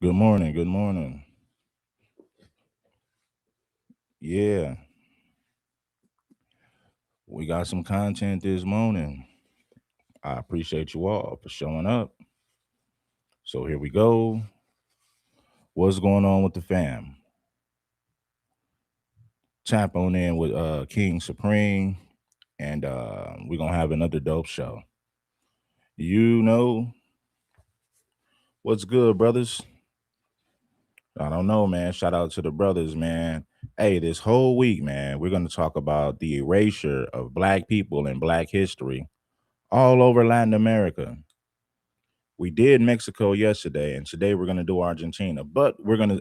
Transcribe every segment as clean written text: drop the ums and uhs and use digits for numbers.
Good morning. Good morning. Yeah, we got some content this morning. I appreciate you all for showing up. So here we go. What's going on with the fam? Tap on in with King Supreme, and we're gonna have another dope show. You know what's good, brothers? I don't know, man. Shout out to the brothers, man. Hey, this whole week, man, we're gonna talk about the erasure of black people and black history all over Latin America. We did Mexico yesterday, and today we're gonna do Argentina. But we're gonna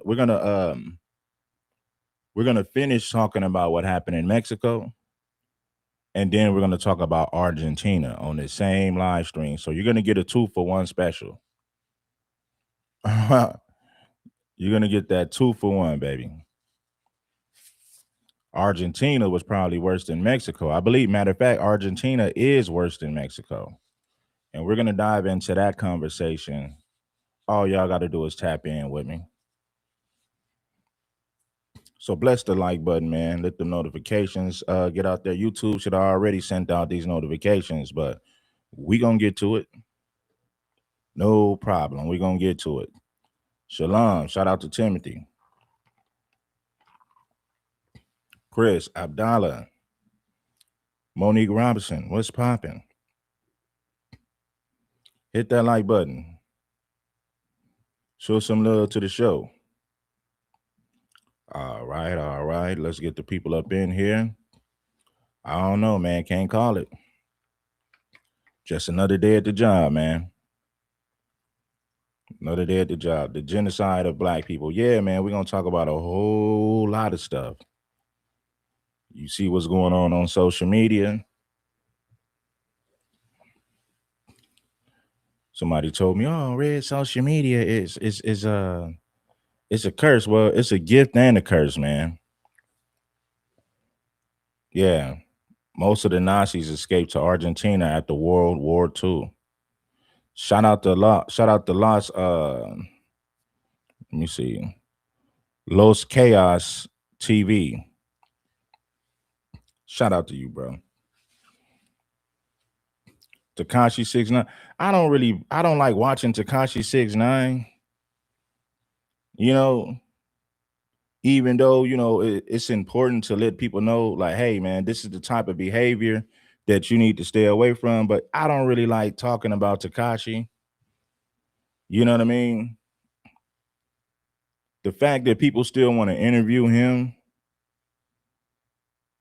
finish talking about what happened in Mexico, and then we're gonna talk about Argentina on the same live stream. So you're gonna get a 2-for-1 special. You're gonna get that 2-for-1, baby. Argentina was probably worse than Mexico. I believe, matter of fact, Argentina is worse than Mexico. And we're gonna dive into that conversation. All y'all gotta do is tap in with me. So bless the like button, man. Let the notifications get out there. YouTube should have already sent out these notifications, but we gonna get to it. No problem. We gonna get to it. Shalom. Shout out to Timothy, Chris, Abdallah, Monique Robinson. What's popping? Hit that like button. Show some love to the show. All right, all right. Let's get the people up in here. I don't know, man. Can't call it. Just another day at the job, man. Another day at the job. The genocide of black people. Yeah, man, we're going to talk about a whole lot of stuff. You see what's going on social media. Somebody told me, "Oh, Red, social media is it's a curse." Well, it's a gift and a curse, man. Yeah. Most of the Nazis escaped to Argentina after World War II. Shout out to let me see. Los Chaos TV. Shout out to you, bro. Takashi 69. I don't like watching Takashi 69. You know, even though, it's important to let people know, like, hey, man, this is the type of behavior that you need to stay away from. But I don't really like talking about Takashi. You know what I mean? The fact that people still want to interview him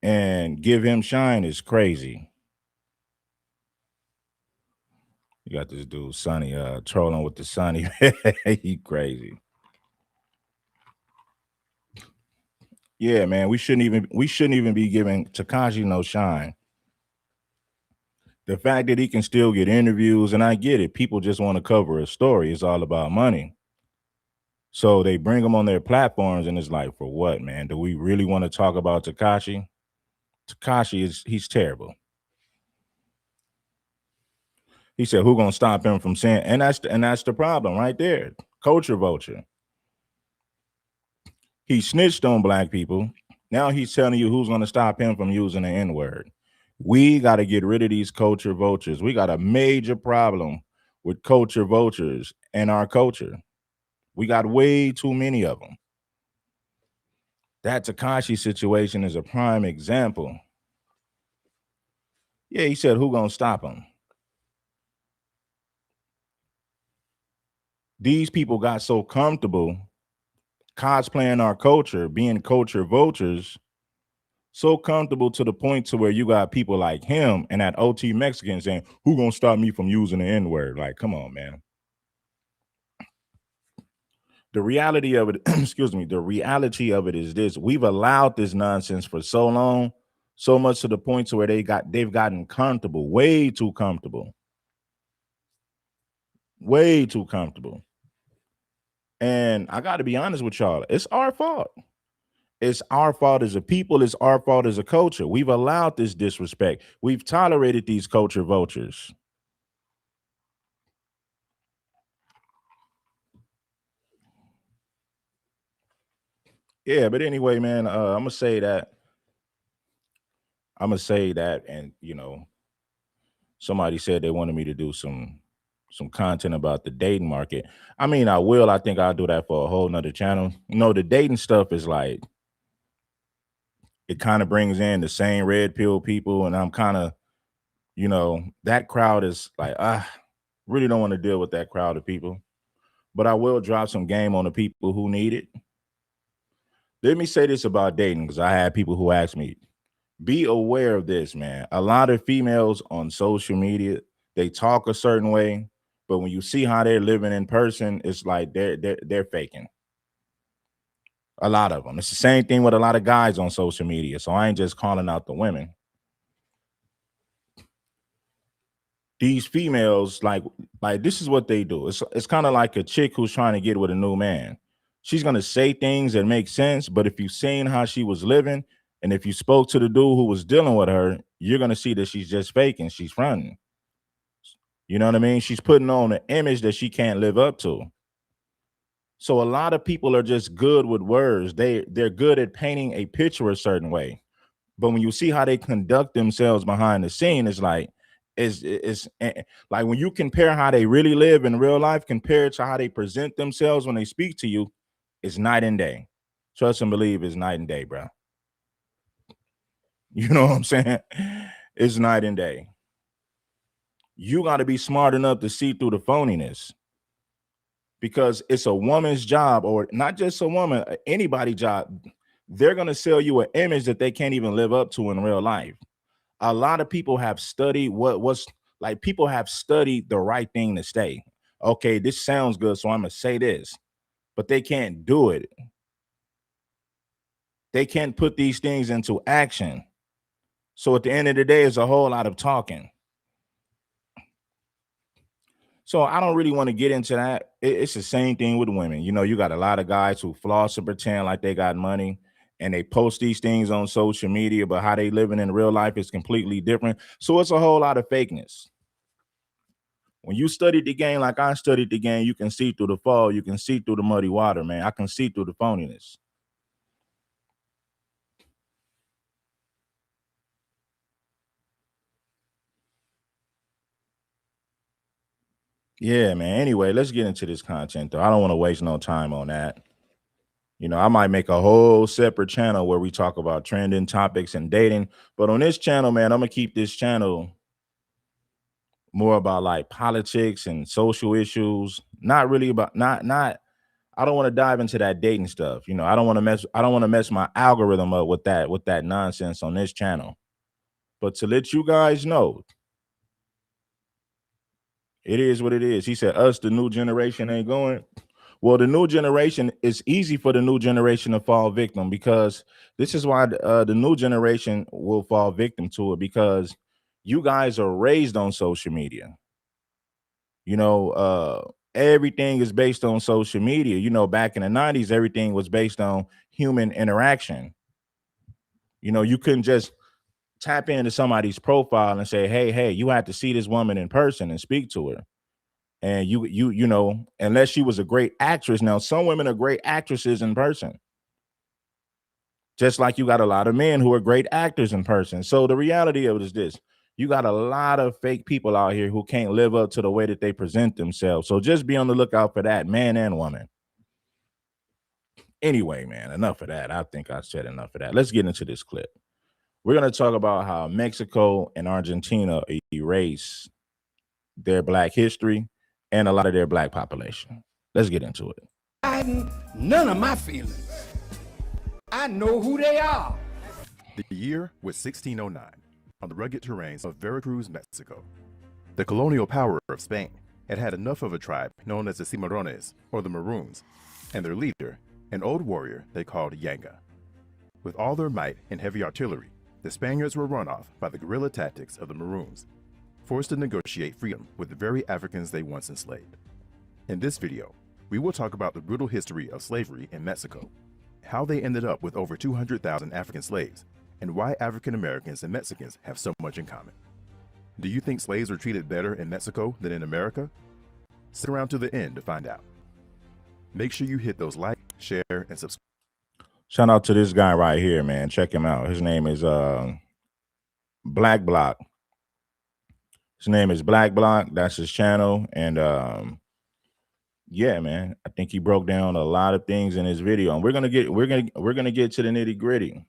and give him shine is crazy. You got this dude, Sonny, trolling with the Sonny. He crazy. Yeah, man, we shouldn't even be giving Takashi no shine. The fact that he can still get interviews, and I get it, people just want to cover a story. It's all about money. So they bring him on their platforms, and it's like, for what, man? Do we really want to talk about Takashi? He's terrible. He said, "Who gonna stop him from saying?" And that's the problem right there. Culture vulture. He snitched on black people. Now he's telling you who's gonna stop him from using the N word. We got to get rid of these culture vultures. We got a major problem with culture vultures in our culture. We got way too many of them. That Takashi situation is a prime example. Yeah, he said, who gonna stop him? These people got so comfortable cosplaying our culture, being culture vultures, so comfortable to the point to where you got people like him and that OT Mexican saying, who gonna stop me from using the N-word? Like, come on, man. The reality of it, excuse me, the reality of it is this: we've allowed this nonsense for so long, so much to the point to where they've gotten comfortable, way too comfortable. And I got to be honest with y'all, it's our fault. It's our fault as a people. It's our fault as a culture. We've allowed this disrespect. We've tolerated these culture vultures. Yeah, but anyway, man, I'm gonna say that. I'm gonna say that, and somebody said they wanted me to do some content about the dating market. I mean, I will. I think I'll do that for a whole nother channel. The dating stuff is like it kind of brings in the same red pill people, and I'm kind of, that crowd is like, really don't want to deal with that crowd of people. But I will drop some game on the people who need it. Let me say this about dating, because I had people who asked me, be aware of this, man. A lot of females on social media, they talk a certain way, but when you see how they're living in person, it's like they're faking. A lot of them. It's the same thing with a lot of guys on social media. So I ain't just calling out the women. These females, like this is what they do. It's kind of like a chick who's trying to get with a new man. She's gonna say things that make sense, but if you've seen how she was living, and if you spoke to the dude who was dealing with her, you're gonna see that she's just faking. She's fronting. You know what I mean? She's putting on an image that she can't live up to. So a lot of people are just good with words. They're good at painting a picture a certain way. But when you see how they conduct themselves behind the scene, it's like like when you compare how they really live in real life compared to how they present themselves when they speak to you, it's night and day. Trust and believe it's night and day, bro. You know what I'm saying? It's night and day. You got to be smart enough to see through the phoniness, because it's a woman's job, or not just a woman, anybody's job. They're going to sell you an image that they can't even live up to in real life. A lot of people have studied what's like, people have studied the right thing to say. Okay, this sounds good, so I'm going to say this, but they can't do it. They can't put these things into action. So at the end of the day, it's a whole lot of talking. So I don't really want to get into that. It's the same thing with women. You got a lot of guys who floss and pretend like they got money, and they post these things on social media, but how they living in real life is completely different. So it's a whole lot of fakeness. When you studied the game like I studied the game, you can see through the fall. You can see through the muddy water, man. I can see through the phoniness. Yeah, man. Anyway, let's get into this content, though. I don't want to waste no time on that. I might make a whole separate channel where we talk about trending topics and dating. But on this channel, man, I'm going to keep this channel more about like politics and social issues. Not really about, I don't want to dive into that dating stuff. I don't want to mess my algorithm up with that nonsense on this channel. But to let you guys know, it is what it is. He said, us, the new generation, ain't going. Well, the new generation, it's easy for the new generation to fall victim, because this is why the new generation will fall victim to it, because you guys are raised on social media. Everything is based on social media. Back in the 90s, everything was based on human interaction. You couldn't just tap into somebody's profile and say, hey, you have to see this woman in person and speak to her. And unless she was a great actress. Now, some women are great actresses in person, just like you got a lot of men who are great actors in person. So the reality of it is this: you got a lot of fake people out here who can't live up to the way that they present themselves. So just be on the lookout for that, man and woman. Anyway, man, enough of that. I think I said enough of that. Let's get into this clip. We're going to talk about how Mexico and Argentina erase their Black history and a lot of their Black population. Let's get into it. None of my feelings. I know who they are. The year was 1609, on the rugged terrains of Veracruz, Mexico. The colonial power of Spain had had enough of a tribe known as the Cimarrones, or the Maroons, and their leader, an old warrior they called Yanga. With all their might and heavy artillery, the Spaniards were run off by the guerrilla tactics of the Maroons, forced to negotiate freedom with the very Africans they once enslaved. In this video, we will talk about the brutal history of slavery in Mexico, how they ended up with over 200,000 African slaves, and why African Americans and Mexicans have so much in common. Do you think slaves were treated better in Mexico than in America? Stick around to the end to find out. Make sure you hit those like, share, and subscribe. Shout out to this guy right here, man. Check him out. His name is Black Block. His name is Black Block. That's his channel. And yeah, man, I think he broke down a lot of things in his video. And we're gonna get to the nitty gritty.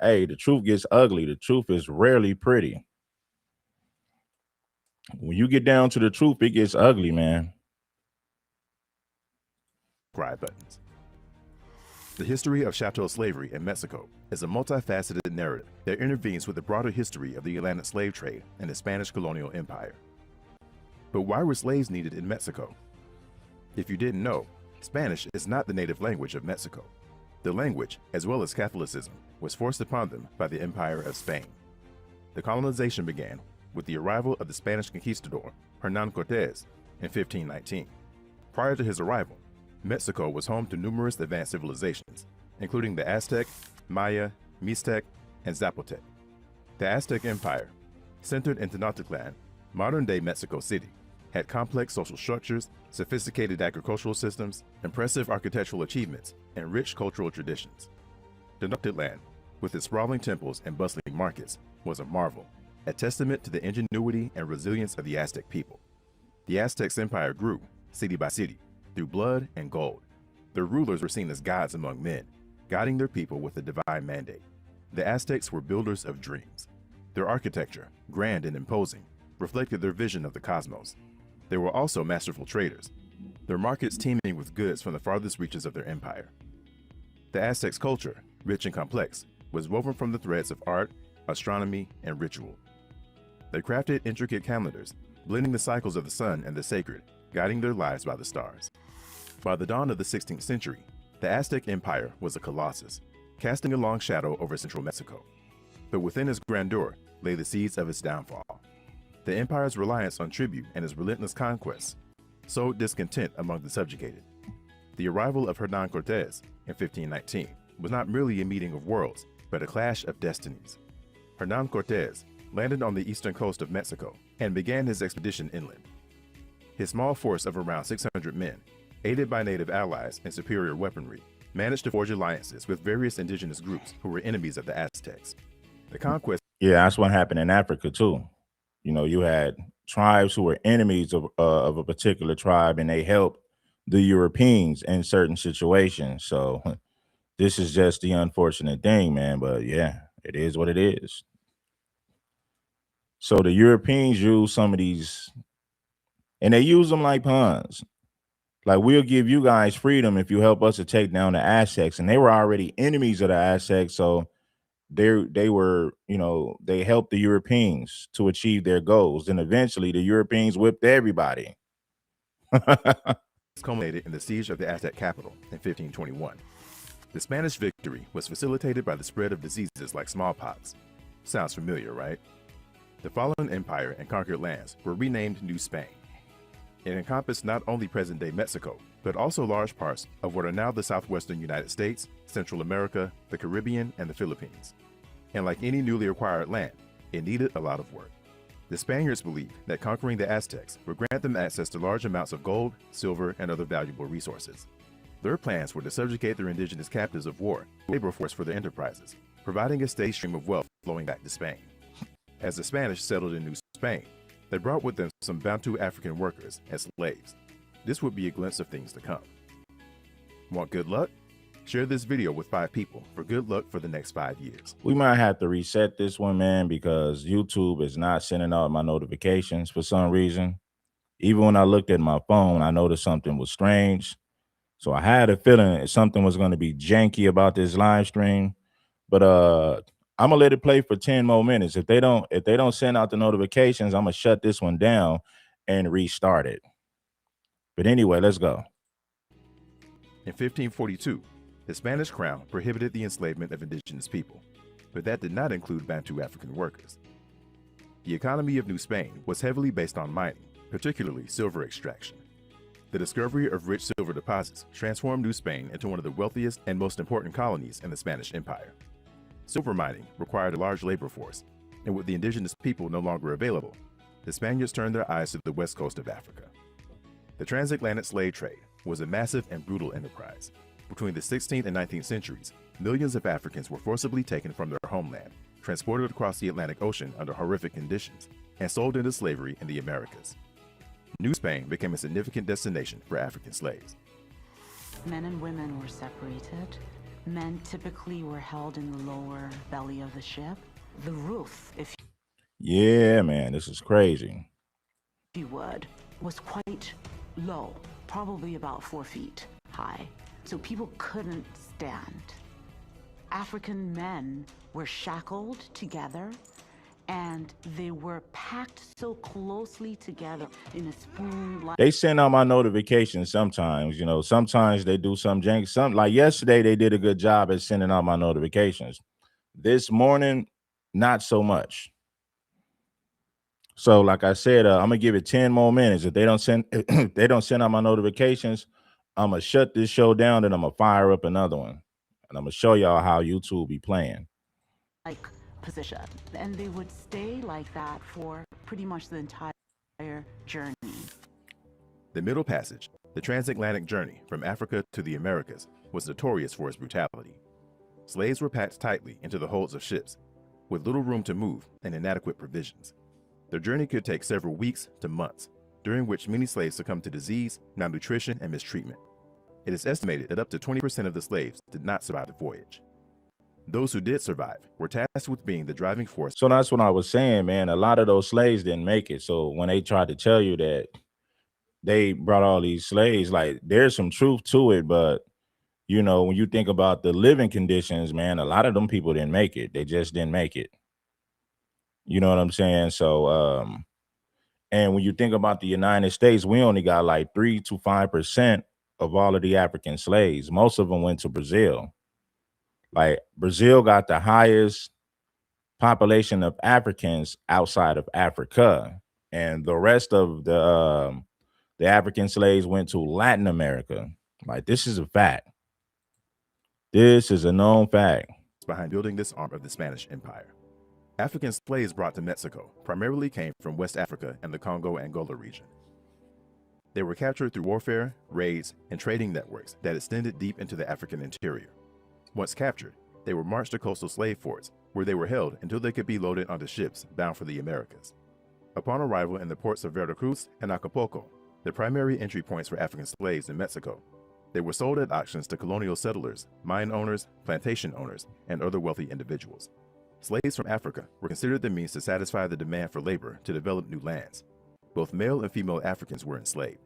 Hey, the truth gets ugly. The truth is rarely pretty. When you get down to the truth, it gets ugly, man. Subscribe buttons. The history of chattel slavery in Mexico is a multifaceted narrative that intervenes with the broader history of the Atlantic slave trade and the Spanish colonial empire. But why were slaves needed in Mexico? If you didn't know, Spanish is not the native language of Mexico. The language, as well as Catholicism, was forced upon them by the Empire of Spain. The colonization began with the arrival of the Spanish conquistador, Hernán Cortés, in 1519. Prior to his arrival, Mexico was home to numerous advanced civilizations, including the Aztec, Maya, Mixtec, and Zapotec. The Aztec Empire, centered in Tenochtitlan, modern-day Mexico City, had complex social structures, sophisticated agricultural systems, impressive architectural achievements, and rich cultural traditions. Tenochtitlan, with its sprawling temples and bustling markets, was a marvel, a testament to the ingenuity and resilience of the Aztec people. The Aztec Empire grew, city by city, through blood and gold. Their rulers were seen as gods among men, guiding their people with a divine mandate. The Aztecs were builders of dreams. Their architecture, grand and imposing, reflected their vision of the cosmos. They were also masterful traders, their markets teeming with goods from the farthest reaches of their empire. The Aztecs' culture, rich and complex, was woven from the threads of art, astronomy, and ritual. They crafted intricate calendars, blending the cycles of the sun and the sacred, guiding their lives by the stars. By the dawn of the 16th century, the Aztec Empire was a colossus, casting a long shadow over central Mexico. But within its grandeur lay the seeds of its downfall. The empire's reliance on tribute and its relentless conquests sowed discontent among the subjugated. The arrival of Hernán Cortés in 1519 was not merely a meeting of worlds, but a clash of destinies. Hernán Cortés landed on the eastern coast of Mexico and began his expedition inland. His small force of around 600 men, aided by native allies and superior weaponry, managed to forge alliances with various indigenous groups who were enemies of the Aztecs. The conquest— Yeah, that's what happened in Africa too. You know, you had tribes who were enemies of a particular tribe, and they helped the Europeans in certain situations. So this is just the unfortunate thing, man. But yeah, it is what it is. So the Europeans use some of these, and they use them like pawns. Like, we'll give you guys freedom if you help us to take down the Aztecs, and they were already enemies of the Aztecs, so they were, you know, they helped the Europeans to achieve their goals. And eventually the Europeans whipped everybody. culminated in the siege of the Aztec capital in 1521. The Spanish victory was facilitated by the spread of diseases like smallpox. Sounds familiar, right? The fallen empire and conquered lands were renamed New Spain. It encompassed not only present-day Mexico, but also large parts of what are now the southwestern United States, Central America, the Caribbean, and the Philippines. And like any newly acquired land, it needed a lot of work. The Spaniards believed that conquering the Aztecs would grant them access to large amounts of gold, silver, and other valuable resources. Their plans were to subjugate their indigenous captives of war, labor force for their enterprises, providing a steady stream of wealth flowing back to Spain. As the Spanish settled in New Spain, they brought with them some Bantu African workers as slaves. This would be a glimpse of things to come. Want good luck? Share this video with 5 people for good luck for the next 5 years. We might have to reset this one, man, because YouTube is not sending out my notifications for some reason. Even when I looked at my phone, I noticed something was strange. So I had a feeling something was going to be janky about this live stream. But I'm gonna let it play for 10 more minutes. If they don't send out the notifications, I'm gonna shut this one down and restart it. But anyway, let's go. In 1542, the Spanish crown prohibited the enslavement of indigenous people, but that did not include Bantu African workers. The economy of New Spain was heavily based on mining, particularly silver extraction. The discovery of rich silver deposits transformed New Spain into one of the wealthiest and most important colonies in the Spanish Empire. Silver mining required a large labor force, and with the indigenous people no longer available, the Spaniards turned their eyes to the west coast of Africa. The transatlantic slave trade was a massive and brutal enterprise. Between the 16th and 19th centuries, millions of Africans were forcibly taken from their homeland, transported across the Atlantic Ocean under horrific conditions, and sold into slavery in the Americas. New Spain became a significant destination for African slaves. Men and women were separated. Men typically were held in the lower belly of the ship. The roof, if Yeah, man, this is crazy. you would, was quite low, probably about 4 feet high. So people couldn't stand. African men were shackled together and they were packed so closely together in a spoon-like. They send out my notifications sometimes, you know, sometimes they do some jank. Some like yesterday, they did a good job at sending out my notifications. This morning, not so much. So, like I said, I'm gonna give it 10 more minutes. If they don't send, if they don't send out my notifications, I'm gonna shut this show down and I'm gonna fire up another one, and I'm gonna show y'all how YouTube be playing. Like position, and they would stay like that for pretty much the entire journey. The Middle Passage, the transatlantic journey from Africa to the Americas, was notorious for its brutality. Slaves were packed tightly into the holds of ships, with little room to move and inadequate provisions. Their journey could take several weeks to months, during which many slaves succumbed to disease, malnutrition, and mistreatment. It is estimated that up to 20% of the slaves did not survive the voyage. Those who did survive were tasked with being the driving force. So that's what I was saying, man. A lot of those slaves didn't make it. So when they tried to tell you that they brought all these slaves, like there's some truth to it, but you know, when you think about the living conditions, man, a lot of them people didn't make it. They just didn't make it. You know what I'm saying? So, and when you think about the United States, we only got like 3 to 5% of all of the African slaves. Most of them went to Brazil. Like Brazil got the highest population of Africans outside of Africa, and the rest of the African slaves went to Latin America. Like this is a fact. This is a known fact. Behind building this arm of the Spanish Empire. African slaves brought to Mexico primarily came from West Africa and the Congo-Angola region. They were captured through warfare, raids, and trading networks that extended deep into the African interior. Once captured, they were marched to coastal slave forts, where they were held until they could be loaded onto ships bound for the Americas. Upon arrival in the ports of Veracruz and Acapulco, the primary entry points for African slaves in Mexico, they were sold at auctions to colonial settlers, mine owners, plantation owners, and other wealthy individuals. Slaves from Africa were considered the means to satisfy the demand for labor to develop new lands. Both male and female Africans were enslaved.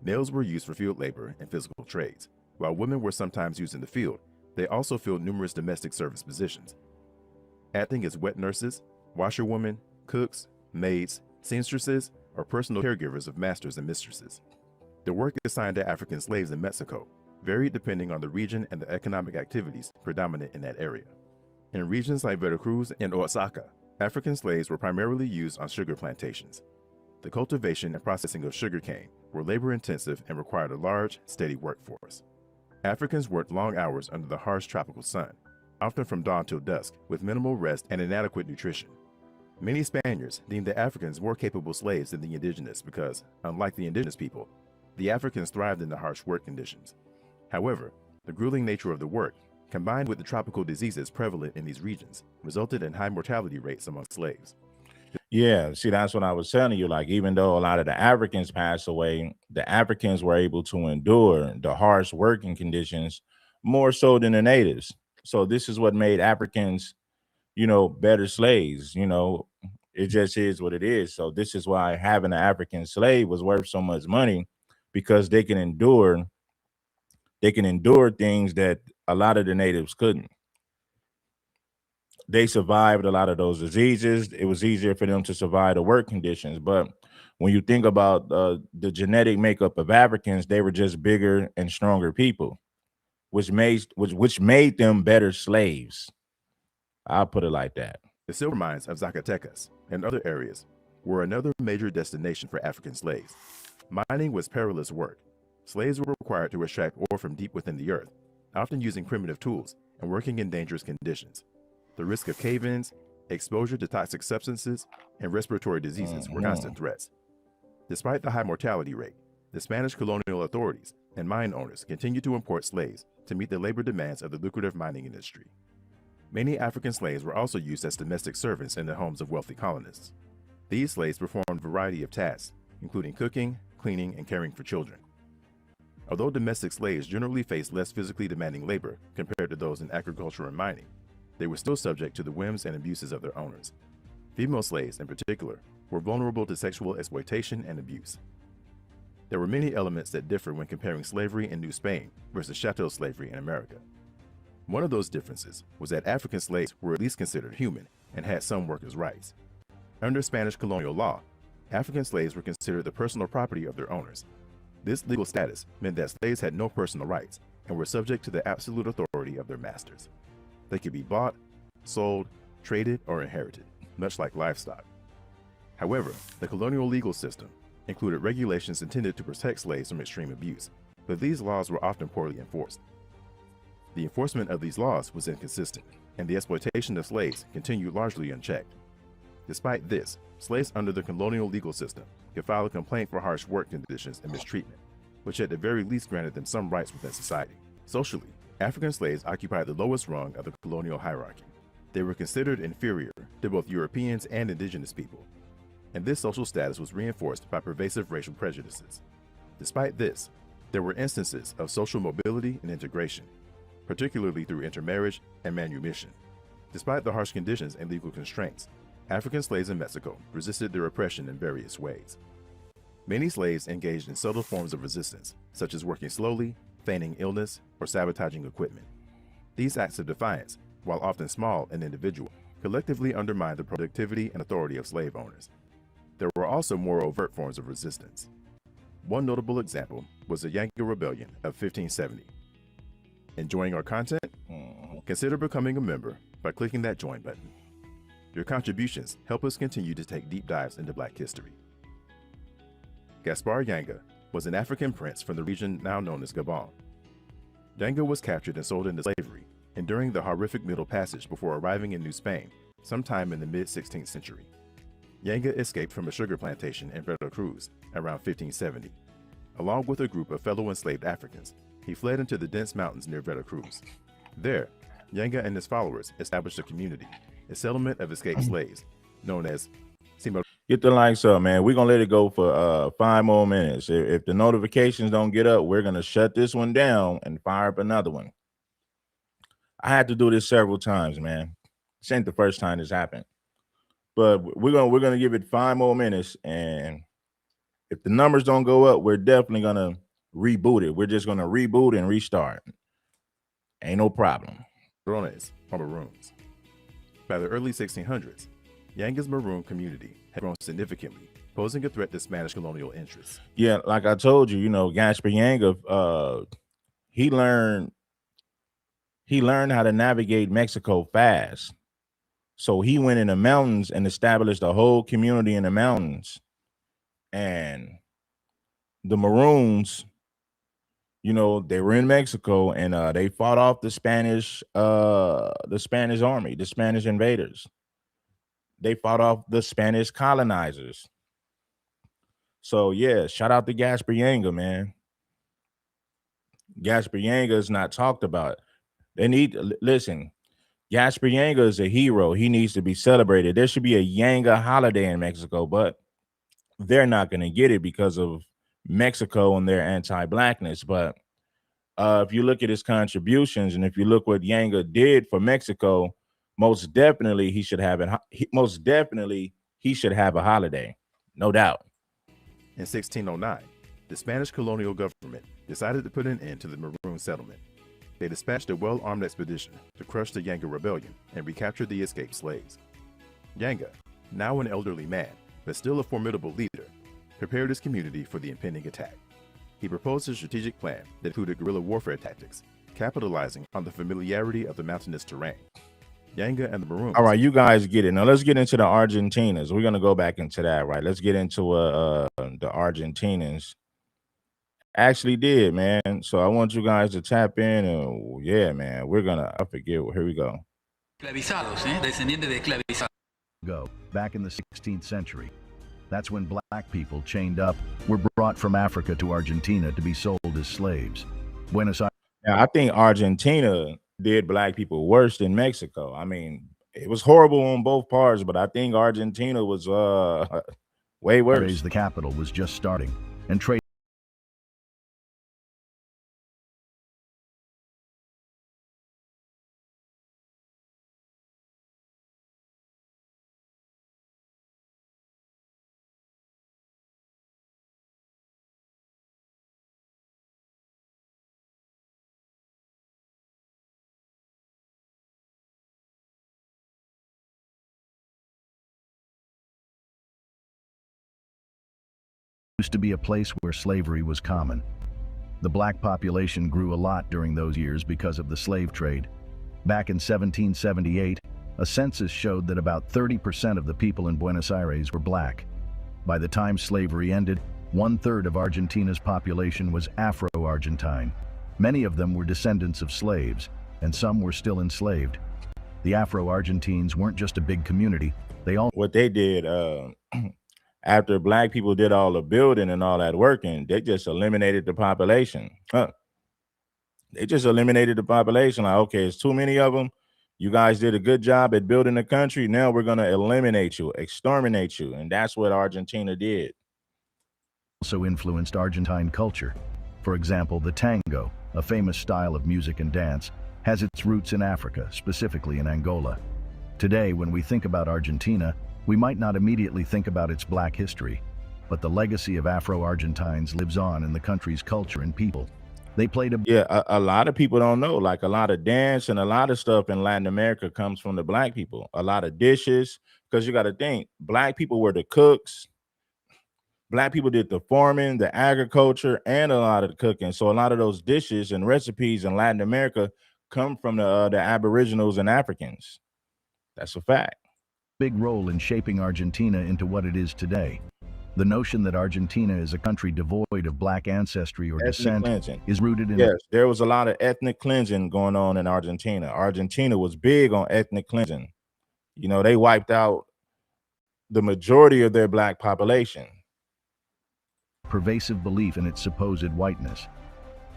Males were used for field labor and physical trades. While women were sometimes used in the field, they also filled numerous domestic service positions, acting as wet nurses, washerwomen, cooks, maids, seamstresses, or personal caregivers of masters and mistresses. The work assigned to African slaves in Mexico varied depending on the region and the economic activities predominant in that area. In regions like Veracruz and Oaxaca, African slaves were primarily used on sugar plantations. The cultivation and processing of sugarcane were labor-intensive and required a large, steady workforce. Africans worked long hours under the harsh tropical sun, often from dawn till dusk, with minimal rest and inadequate nutrition. Many Spaniards deemed the Africans more capable slaves than the indigenous because, unlike the indigenous people, the Africans thrived in the harsh work conditions. However, the grueling nature of the work, combined with the tropical diseases prevalent in these regions, resulted in high mortality rates among slaves. Yeah, see, that's what I was telling you. Like, even though a lot of the Africans passed away, the Africans were able to endure the harsh working conditions more so than the natives. So this is what made Africans, you know, better slaves. You know, it just is what it is. So this is why having an African slave was worth so much money, because they can endure things that a lot of the natives couldn't. They survived a lot of those diseases. It was easier for them to survive the work conditions. But when you think about the genetic makeup of Africans, they were just bigger and stronger people, which made them better slaves. I'll put it like that. The silver mines of Zacatecas and other areas were another major destination for African slaves. Mining was perilous work. Slaves were required to extract ore from deep within the earth, often using primitive tools and working in dangerous conditions. The risk of cave-ins, exposure to toxic substances, and respiratory diseases were constant threats. Despite the high mortality rate, the Spanish colonial authorities and mine owners continued to import slaves to meet the labor demands of the lucrative mining industry. Many African slaves were also used as domestic servants in the homes of wealthy colonists. These slaves performed a variety of tasks, including cooking, cleaning, and caring for children. Although domestic slaves generally faced less physically demanding labor compared to those in agriculture and mining, they were still subject to the whims and abuses of their owners. Female slaves, in particular, were vulnerable to sexual exploitation and abuse. There were many elements that differ when comparing slavery in New Spain versus chattel slavery in America. One of those differences was that African slaves were at least considered human and had some workers' rights. Under Spanish colonial law, African slaves were considered the personal property of their owners. This legal status meant that slaves had no personal rights and were subject to the absolute authority of their masters. They could be bought, sold, traded, or inherited, much like livestock. However, the colonial legal system included regulations intended to protect slaves from extreme abuse, but these laws were often poorly enforced. The enforcement of these laws was inconsistent, and the exploitation of slaves continued largely unchecked. Despite this, slaves under the colonial legal system could file a complaint for harsh work conditions and mistreatment, which at the very least granted them some rights within society. Socially, African slaves occupied the lowest rung of the colonial hierarchy. They were considered inferior to both Europeans and indigenous people, and this social status was reinforced by pervasive racial prejudices. Despite this, there were instances of social mobility and integration, particularly through intermarriage and manumission. Despite the harsh conditions and legal constraints, African slaves in Mexico resisted their oppression in various ways. Many slaves engaged in subtle forms of resistance, such as working slowly, feigning illness, or sabotaging equipment. These acts of defiance, while often small and individual, collectively undermined the productivity and authority of slave owners. There were also more overt forms of resistance. One notable example was the Yanga Rebellion of 1570. Enjoying our content? Consider becoming a member by clicking that join button. Your contributions help us continue to take deep dives into Black history. Gaspar Yanga was an African prince from the region now known as Gabon. Yanga was captured and sold into slavery, enduring the horrific Middle Passage before arriving in New Spain sometime in the mid-16th century. Yanga escaped from a sugar plantation in Veracruz around 1570. Along with a group of fellow enslaved Africans, he fled into the dense mountains near Veracruz. There, Yanga and his followers established a community, a settlement of escaped slaves, known as Get the likes up, man. We're gonna let it go for 5 more minutes. If the notifications don't get up, we're gonna shut this one down and fire up another one. I had to do this several times, man. This ain't the first time this happened. But we're gonna give it 5 more minutes, and if the numbers don't go up, we're definitely gonna reboot it. We're just gonna reboot and restart. Ain't no problem. Maroons, or Maroons. By the early 1600s, Yanga's Maroon community had grown significantly, posing a threat to Spanish colonial interests. Yeah, like I told you, Gaspar Yanga, he learned how to navigate Mexico fast. So he went in the mountains and established a whole community in the mountains. And the Maroons, they were in Mexico, and they fought off the Spanish army, the Spanish invaders. They fought off the Spanish colonizers. So yeah, shout out to Gaspar Yanga, man. Gaspar Yanga is not talked about. Listen, Gaspar Yanga is a hero. He needs to be celebrated. There should be a Yanga holiday in Mexico, but they're not going to get it because of Mexico and their anti-blackness. But if you look at his contributions, and if you look what Yanga did for Mexico, most definitely he should have a holiday, no doubt. In 1609, the Spanish colonial government decided to put an end to the Maroon settlement. They dispatched a well-armed expedition to crush the Yanga rebellion and recapture the escaped slaves. Yanga, now an elderly man, but still a formidable leader, prepared his community for the impending attack. He proposed a strategic plan that included guerrilla warfare tactics, capitalizing on the familiarity of the mountainous terrain. Yanga and the Maroons. All right, you guys get it. Now let's get into the Argentinas. We're going to go back into that, right? Let's get into the Argentinians. Actually did, man. So I want you guys to tap in, and yeah, man, I forget. Here we go. Go back in the 16th century. That's when black people chained up were brought from Africa to Argentina to be sold as slaves. Buenos Aires. Now, I think Argentina did black people worse than Mexico. I mean, it was horrible on both parts, but I think Argentina was way worse. The capital was just starting, and trade used to be a place where slavery was common. The black population grew a lot during those years because of the slave trade. Back in 1778, a census showed that about 30% of the people in Buenos Aires were black. By the time slavery ended, 1/3 of Argentina's population was Afro-Argentine. Many of them were descendants of slaves, and some were still enslaved. The Afro-Argentines weren't just a big community, they all What they did after black people did all the building and all that working, they just eliminated the population. They just eliminated the population. Like, okay, it's too many of them. You guys did a good job at building the country. Now we're going to eliminate you, exterminate you. And that's what Argentina did. also influenced Argentine culture. For example, the tango, a famous style of music and dance, has its roots in Africa, specifically in Angola. Today, when we think about Argentina, we might not immediately think about its black history, but the legacy of Afro-Argentines lives on in the country's culture and people. They played a Yeah, a lot of people don't know. Like a lot of dance and a lot of stuff in Latin America comes from the black people. A lot of dishes, because you got to think, black people were the cooks. Black people did the farming, the agriculture, and a lot of the cooking. So a lot of those dishes and recipes in Latin America come from the Aboriginals and Africans. That's a fact. big role in shaping Argentina into what it is today. The notion that Argentina is a country devoid of black ancestry or Ethnic descent cleansing. is rooted in Yes, there was a lot of ethnic cleansing going on in Argentina. Argentina was big on ethnic cleansing. You know, they wiped out the majority of their black population. a pervasive belief in its supposed whiteness.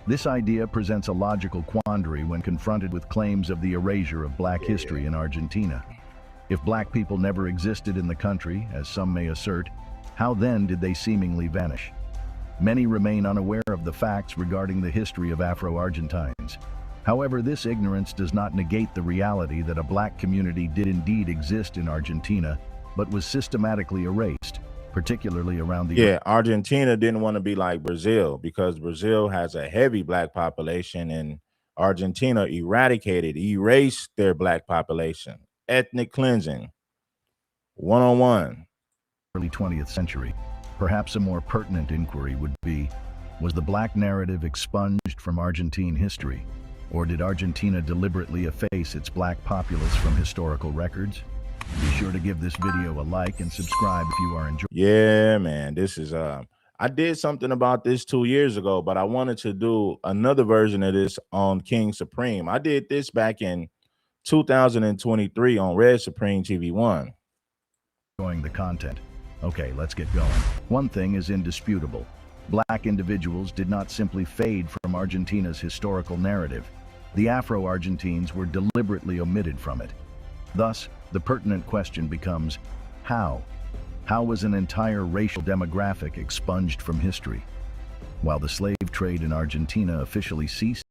This idea presents a logical quandary when confronted with claims of the erasure of black history in Argentina. If black people never existed in the country, as some may assert, how then did they seemingly vanish? Many remain unaware of the facts regarding the history of Afro-Argentines. However, this ignorance does not negate the reality that a black community did indeed exist in Argentina, but was systematically erased, particularly around the Yeah, Argentina didn't want to be like Brazil because Brazil has a heavy black population and Argentina erased their black population. Ethnic cleansing, one on one. early 20th century. Perhaps a more pertinent inquiry would be, was the black narrative expunged from Argentine history? Or did Argentina deliberately efface its black populace from historical records? Be sure to give this video a like and subscribe if you are enjoying. Yeah, man. This is I did something about this 2 years ago, but I wanted to do another version of this on King Supreme. I did this back in 2023 on Red Supreme TV1. The content. Okay, let's get going. One thing is indisputable. Black individuals did not simply fade from Argentina's historical narrative. The Afro-Argentines were deliberately omitted from it. Thus, the pertinent question becomes, how? How was an entire racial demographic expunged from history? While the slave trade in Argentina officially ceased,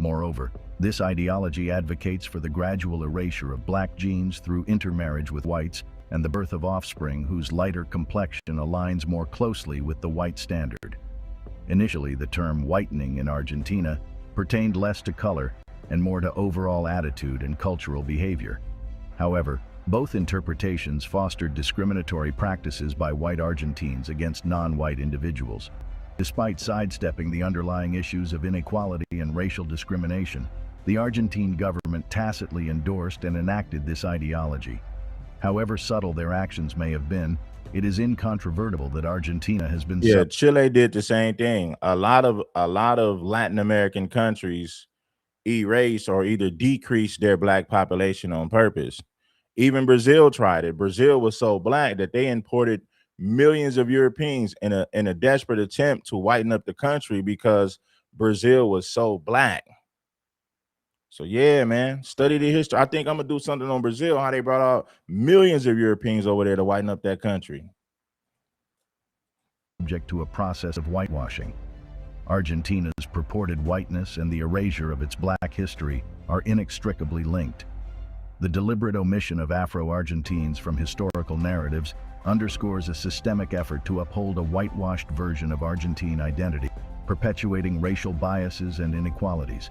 Moreover, this ideology advocates for the gradual erasure of black genes through intermarriage with whites and the birth of offspring whose lighter complexion aligns more closely with the white standard. Initially, the term whitening in Argentina pertained less to color and more to overall attitude and cultural behavior. However, both interpretations fostered discriminatory practices by white Argentines against non-white individuals. Despite sidestepping the underlying issues of inequality and racial discrimination, the Argentine government tacitly endorsed and enacted this ideology. However subtle their actions may have been, it is incontrovertible that Argentina has been Chile did the same thing. A lot of Latin American countries erased or either decreased their black population on purpose. Even Brazil tried it. Brazil was so black that they imported millions of Europeans in a desperate attempt to whiten up the country because Brazil was so black. So yeah, man, study the history. I think I'm gonna do something on Brazil, how they brought out millions of Europeans over there to whiten up that country. subject to a process of whitewashing. Argentina's purported whiteness and the erasure of its black history are inextricably linked. The deliberate omission of Afro-Argentines from historical narratives underscores a systemic effort to uphold a whitewashed version of Argentine identity, perpetuating racial biases and inequalities.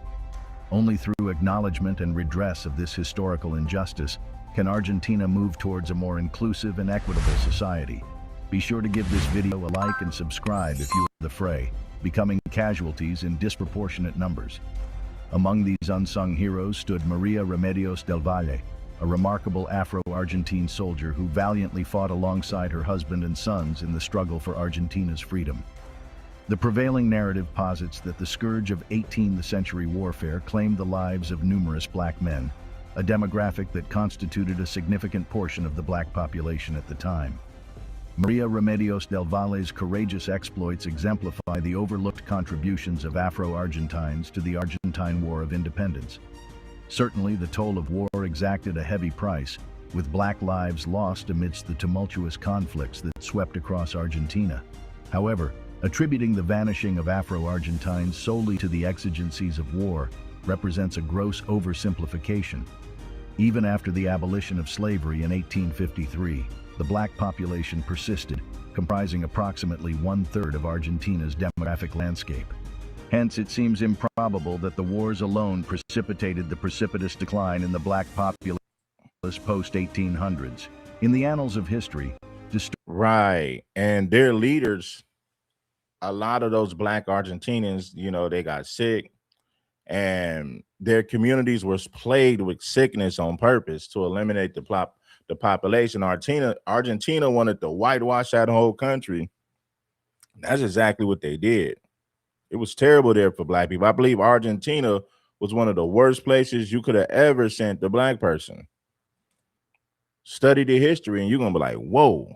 Only through acknowledgement and redress of this historical injustice can Argentina move towards a more inclusive and equitable society. Be sure to give this video a like and subscribe if you are in the fray, becoming casualties in disproportionate numbers. Among these unsung heroes stood Maria Remedios del Valle, a remarkable Afro-Argentine soldier who valiantly fought alongside her husband and sons in the struggle for Argentina's freedom. The prevailing narrative posits that the scourge of 18th century warfare claimed the lives of numerous black men, a demographic that constituted a significant portion of the black population at the time. Maria Remedios del Valle's courageous exploits exemplify the overlooked contributions of Afro-Argentines to the Argentine War of Independence. Certainly, the toll of war exacted a heavy price, with black lives lost amidst the tumultuous conflicts that swept across Argentina. However, attributing the vanishing of Afro-Argentines solely to the exigencies of war represents a gross oversimplification. Even after the abolition of slavery in 1853, the black population persisted, comprising approximately 1/3 of Argentina's demographic landscape. Hence, it seems improbable that the wars alone precipitated the precipitous decline in the black populace post-1800s. In the annals of history, Right. And their leaders, a lot of those black Argentinians, they got sick and their communities were plagued with sickness on purpose to eliminate the population. Argentina wanted to whitewash that whole country. That's exactly what they did. It was terrible there for black people. I believe Argentina was one of the worst places you could have ever sent a black person. Study the history and you're going to be like, whoa.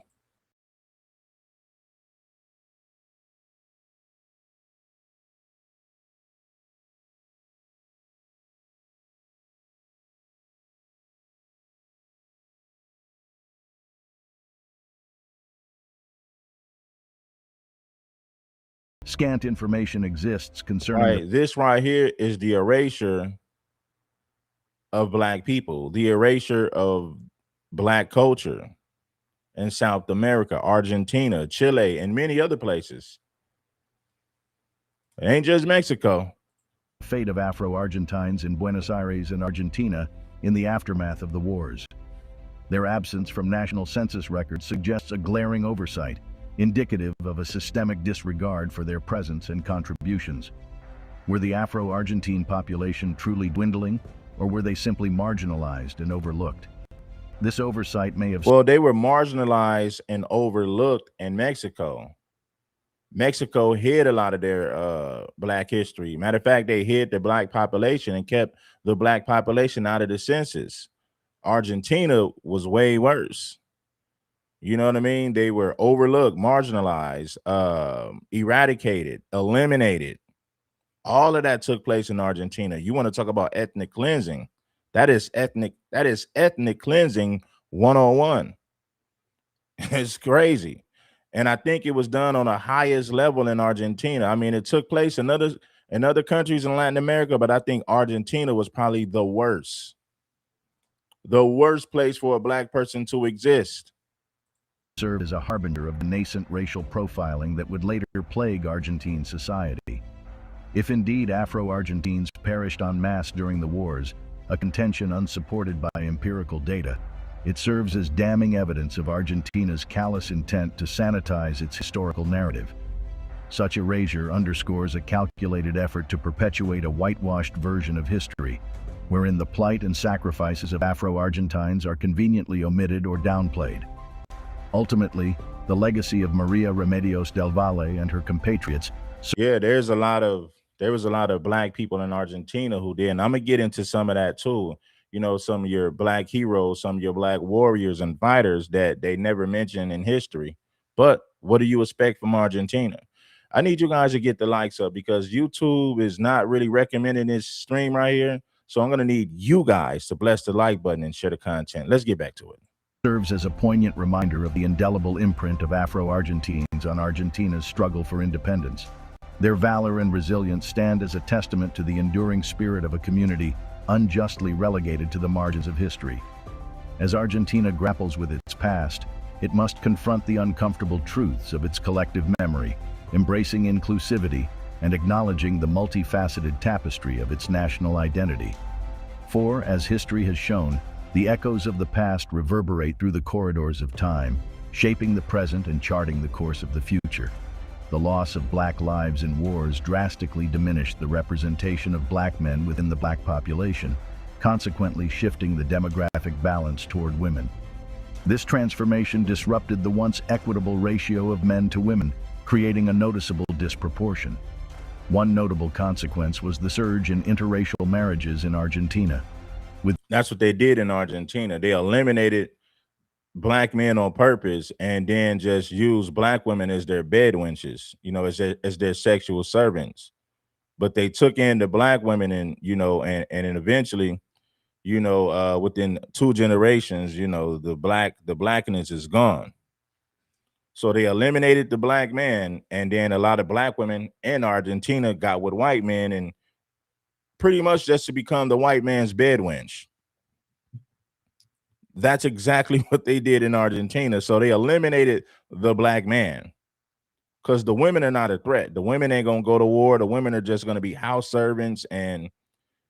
scant information exists concerning This right here is the erasure of black people, the erasure of black culture in South America, Argentina, Chile, and many other places. It ain't just Mexico. the fate of Afro-Argentines in Buenos Aires and Argentina in the aftermath of the wars. Their absence from national census records suggests a glaring oversight, indicative of a systemic disregard for their presence and contributions. Were the Afro-Argentine population truly dwindling, or were they simply marginalized and overlooked? This oversight may have... Well, they were marginalized and overlooked in Mexico. Mexico hid a lot of their black history. Matter of fact, they hid the black population and kept the black population out of the census. Argentina was way worse. You know what I mean? They were overlooked, marginalized, eradicated, eliminated. All of that took place in Argentina. You want to talk about ethnic cleansing? That is ethnic cleansing 101. It's crazy. And I think it was done on the highest level in Argentina. I mean, it took place in and other countries in Latin America, but I think Argentina was probably the worst place for a black person to exist. Served as a harbinger of the nascent racial profiling that would later plague Argentine society. If indeed Afro-Argentines perished en masse during the wars, a contention unsupported by empirical data, it serves as damning evidence of Argentina's callous intent to sanitize its historical narrative. Such erasure underscores a calculated effort to perpetuate a whitewashed version of history, wherein the plight and sacrifices of Afro-Argentines are conveniently omitted or downplayed. Ultimately, the legacy of Maria Remedios del Valle and her compatriots. Yeah, there was a lot of black people in Argentina who did, and I'm gonna get into some of that too. You know, some of your black heroes, some of your black warriors and fighters that they never mention in history. But what do you expect from Argentina? I need you guys to get the likes up because YouTube is not really recommending this stream right here. So I'm gonna need you guys to bless the like button and share the content. Let's get back to it. Serves as a poignant reminder of the indelible imprint of Afro-Argentines on Argentina's struggle for independence. Their valor and resilience stand as a testament to the enduring spirit of a community unjustly relegated to the margins of history. As Argentina grapples with its past, it must confront the uncomfortable truths of its collective memory, embracing inclusivity and acknowledging the multifaceted tapestry of its national identity. For, as history has shown, the echoes of the past reverberate through the corridors of time, shaping the present and charting the course of the future. The loss of black lives in wars drastically diminished the representation of black men within the black population, consequently shifting the demographic balance toward women. This transformation disrupted the once equitable ratio of men to women, creating a noticeable disproportion. One notable consequence was the surge in interracial marriages in Argentina. That's what they did in Argentina. They eliminated black men on purpose and then just used black women as their bed wenches, you know, as their sexual servants. But they took in the black women and, you know, and then eventually, you know, within 2 generations, you know, the blackness is gone. So they eliminated the black man, and then a lot of black women in Argentina got with white men and pretty much just to become the white man's bed wench. That's exactly what they did in Argentina. So they eliminated the black man because the women are not a threat. The women ain't going to go to war. The women are just going to be house servants and,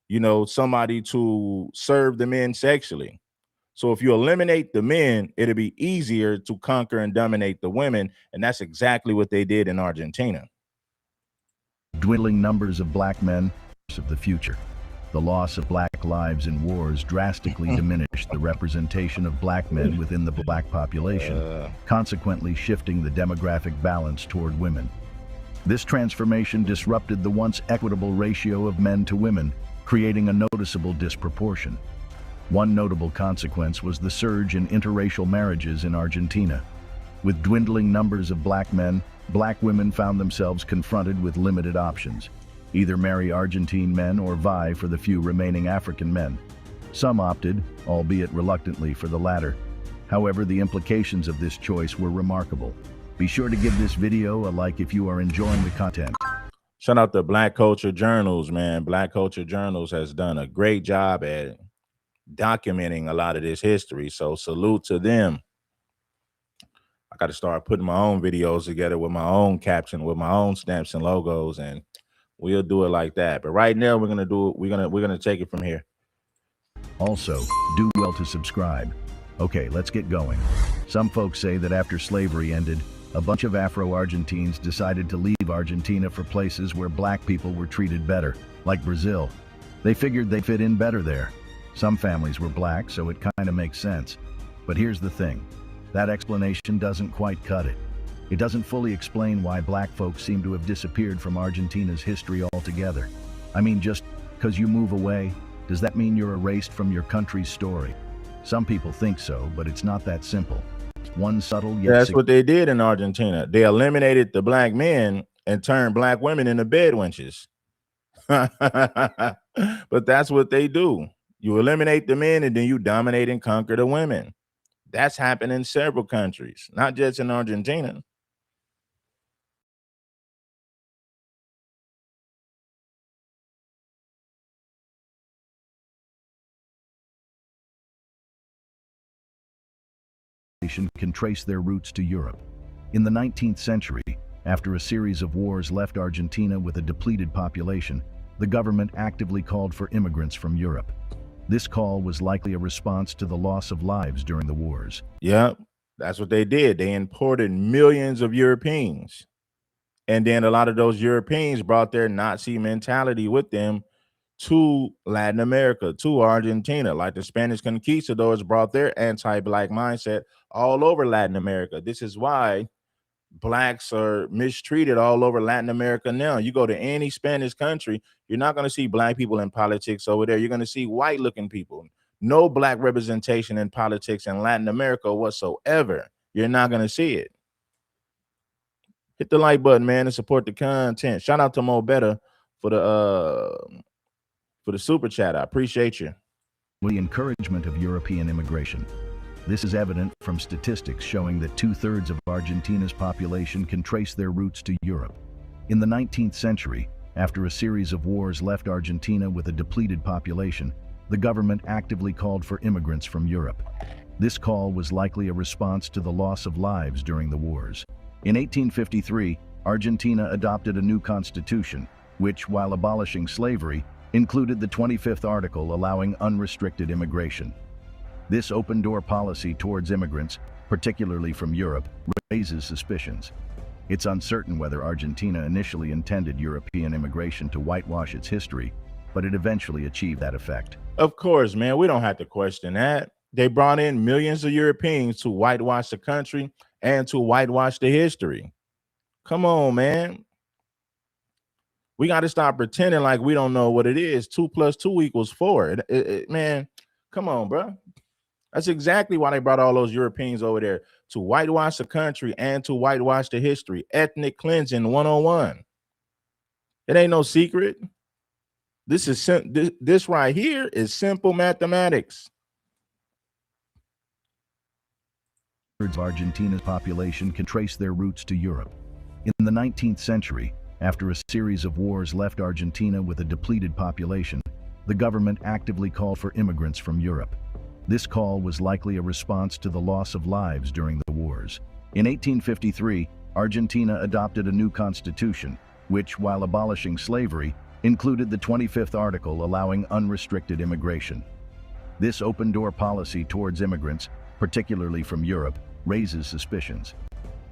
you know, somebody to serve the men sexually. So if you eliminate the men, it'll be easier to conquer and dominate the women. And that's exactly what they did in Argentina. Dwindling numbers of black men of the future. The loss of black lives in wars drastically diminished the representation of black men within the black population, consequently shifting the demographic balance toward women. This transformation disrupted the once equitable ratio of men to women, creating a noticeable disproportion. One notable consequence was the surge in interracial marriages in Argentina. With dwindling numbers of black men, black women found themselves confronted with limited options. Either marry Argentine men or vie for the few remaining African men. Some opted, albeit reluctantly, for the latter. However, the implications of this choice were remarkable. Be sure to give this video a like if you are enjoying the content. Shout out to Black Culture Journals, man. Black Culture Journals has done a great job at documenting a lot of this history. So salute to them. I got to start putting my own videos together with my own caption, with my own stamps and logos, and we'll do it like that. But right now we're gonna do it. We're gonna take it from here. Also, do well to subscribe. Okay, let's get going. Some folks say that after slavery ended, a bunch of Afro-Argentines decided to leave Argentina for places where black people were treated better, like Brazil. They figured they fit in better there. Some families were black, so it kind of makes sense. But here's the thing. That explanation doesn't quite cut it. It doesn't fully explain why black folks seem to have disappeared from Argentina's history altogether. I mean, just because you move away, does that mean you're erased from your country's story? Some people think so, but it's not that simple. One subtle yet That's what they did in Argentina. They eliminated the black men and turned black women into bed wenches. But that's what they do. You eliminate the men and then you dominate and conquer the women. That's happened in several countries, not just in Argentina. can trace their roots to Europe. In the 19th century, after a series of wars left Argentina with a depleted population, the government actively called for immigrants from Europe. This call was likely a response to the loss of lives during the wars. Yep, that's what they did. They imported millions of Europeans. And then a lot of those Europeans brought their Nazi mentality with them to Latin America, to Argentina. Like the Spanish conquistadors brought their anti-Black mindset all over Latin America. This is why Blacks are mistreated all over Latin America now. You go to any Spanish country, you're not going to see Black people in politics over there. You're going to see white-looking people. No Black representation in politics in Latin America whatsoever. You're not going to see it. Hit the like button, man, and support the content. Shout out to Mo Better for the super chat. I appreciate you. The encouragement of European immigration. This is evident from statistics showing that 2/3 of Argentina's population can trace their roots to Europe. In the 19th century, after a series of wars left Argentina with a depleted population, the government actively called for immigrants from Europe. This call was likely a response to the loss of lives during the wars. In 1853, Argentina adopted a new constitution, which, while abolishing slavery, included the 25th article allowing unrestricted immigration. This open-door policy towards immigrants, particularly from Europe, raises suspicions. It's uncertain whether Argentina initially intended European immigration to whitewash its history, but it eventually achieved that effect. Of course, man, we don't have to question that. They brought in millions of Europeans to whitewash the country and to whitewash the history. Come on, man. We got to stop pretending like we don't know what it is. 2 + 2 = 4. Man, come on, bro. That's exactly why they brought all those Europeans over there, to whitewash the country and to whitewash the history. Ethnic cleansing 101. It ain't no secret. This right here is simple mathematics. Argentina's population can trace their roots to Europe. In the 19th century, after a series of wars left Argentina with a depleted population, the government actively called for immigrants from Europe. This call was likely a response to the loss of lives during the wars. In 1853, Argentina adopted a new constitution, which, while abolishing slavery, included the 25th article allowing unrestricted immigration. This open-door policy towards immigrants, particularly from Europe, raises suspicions.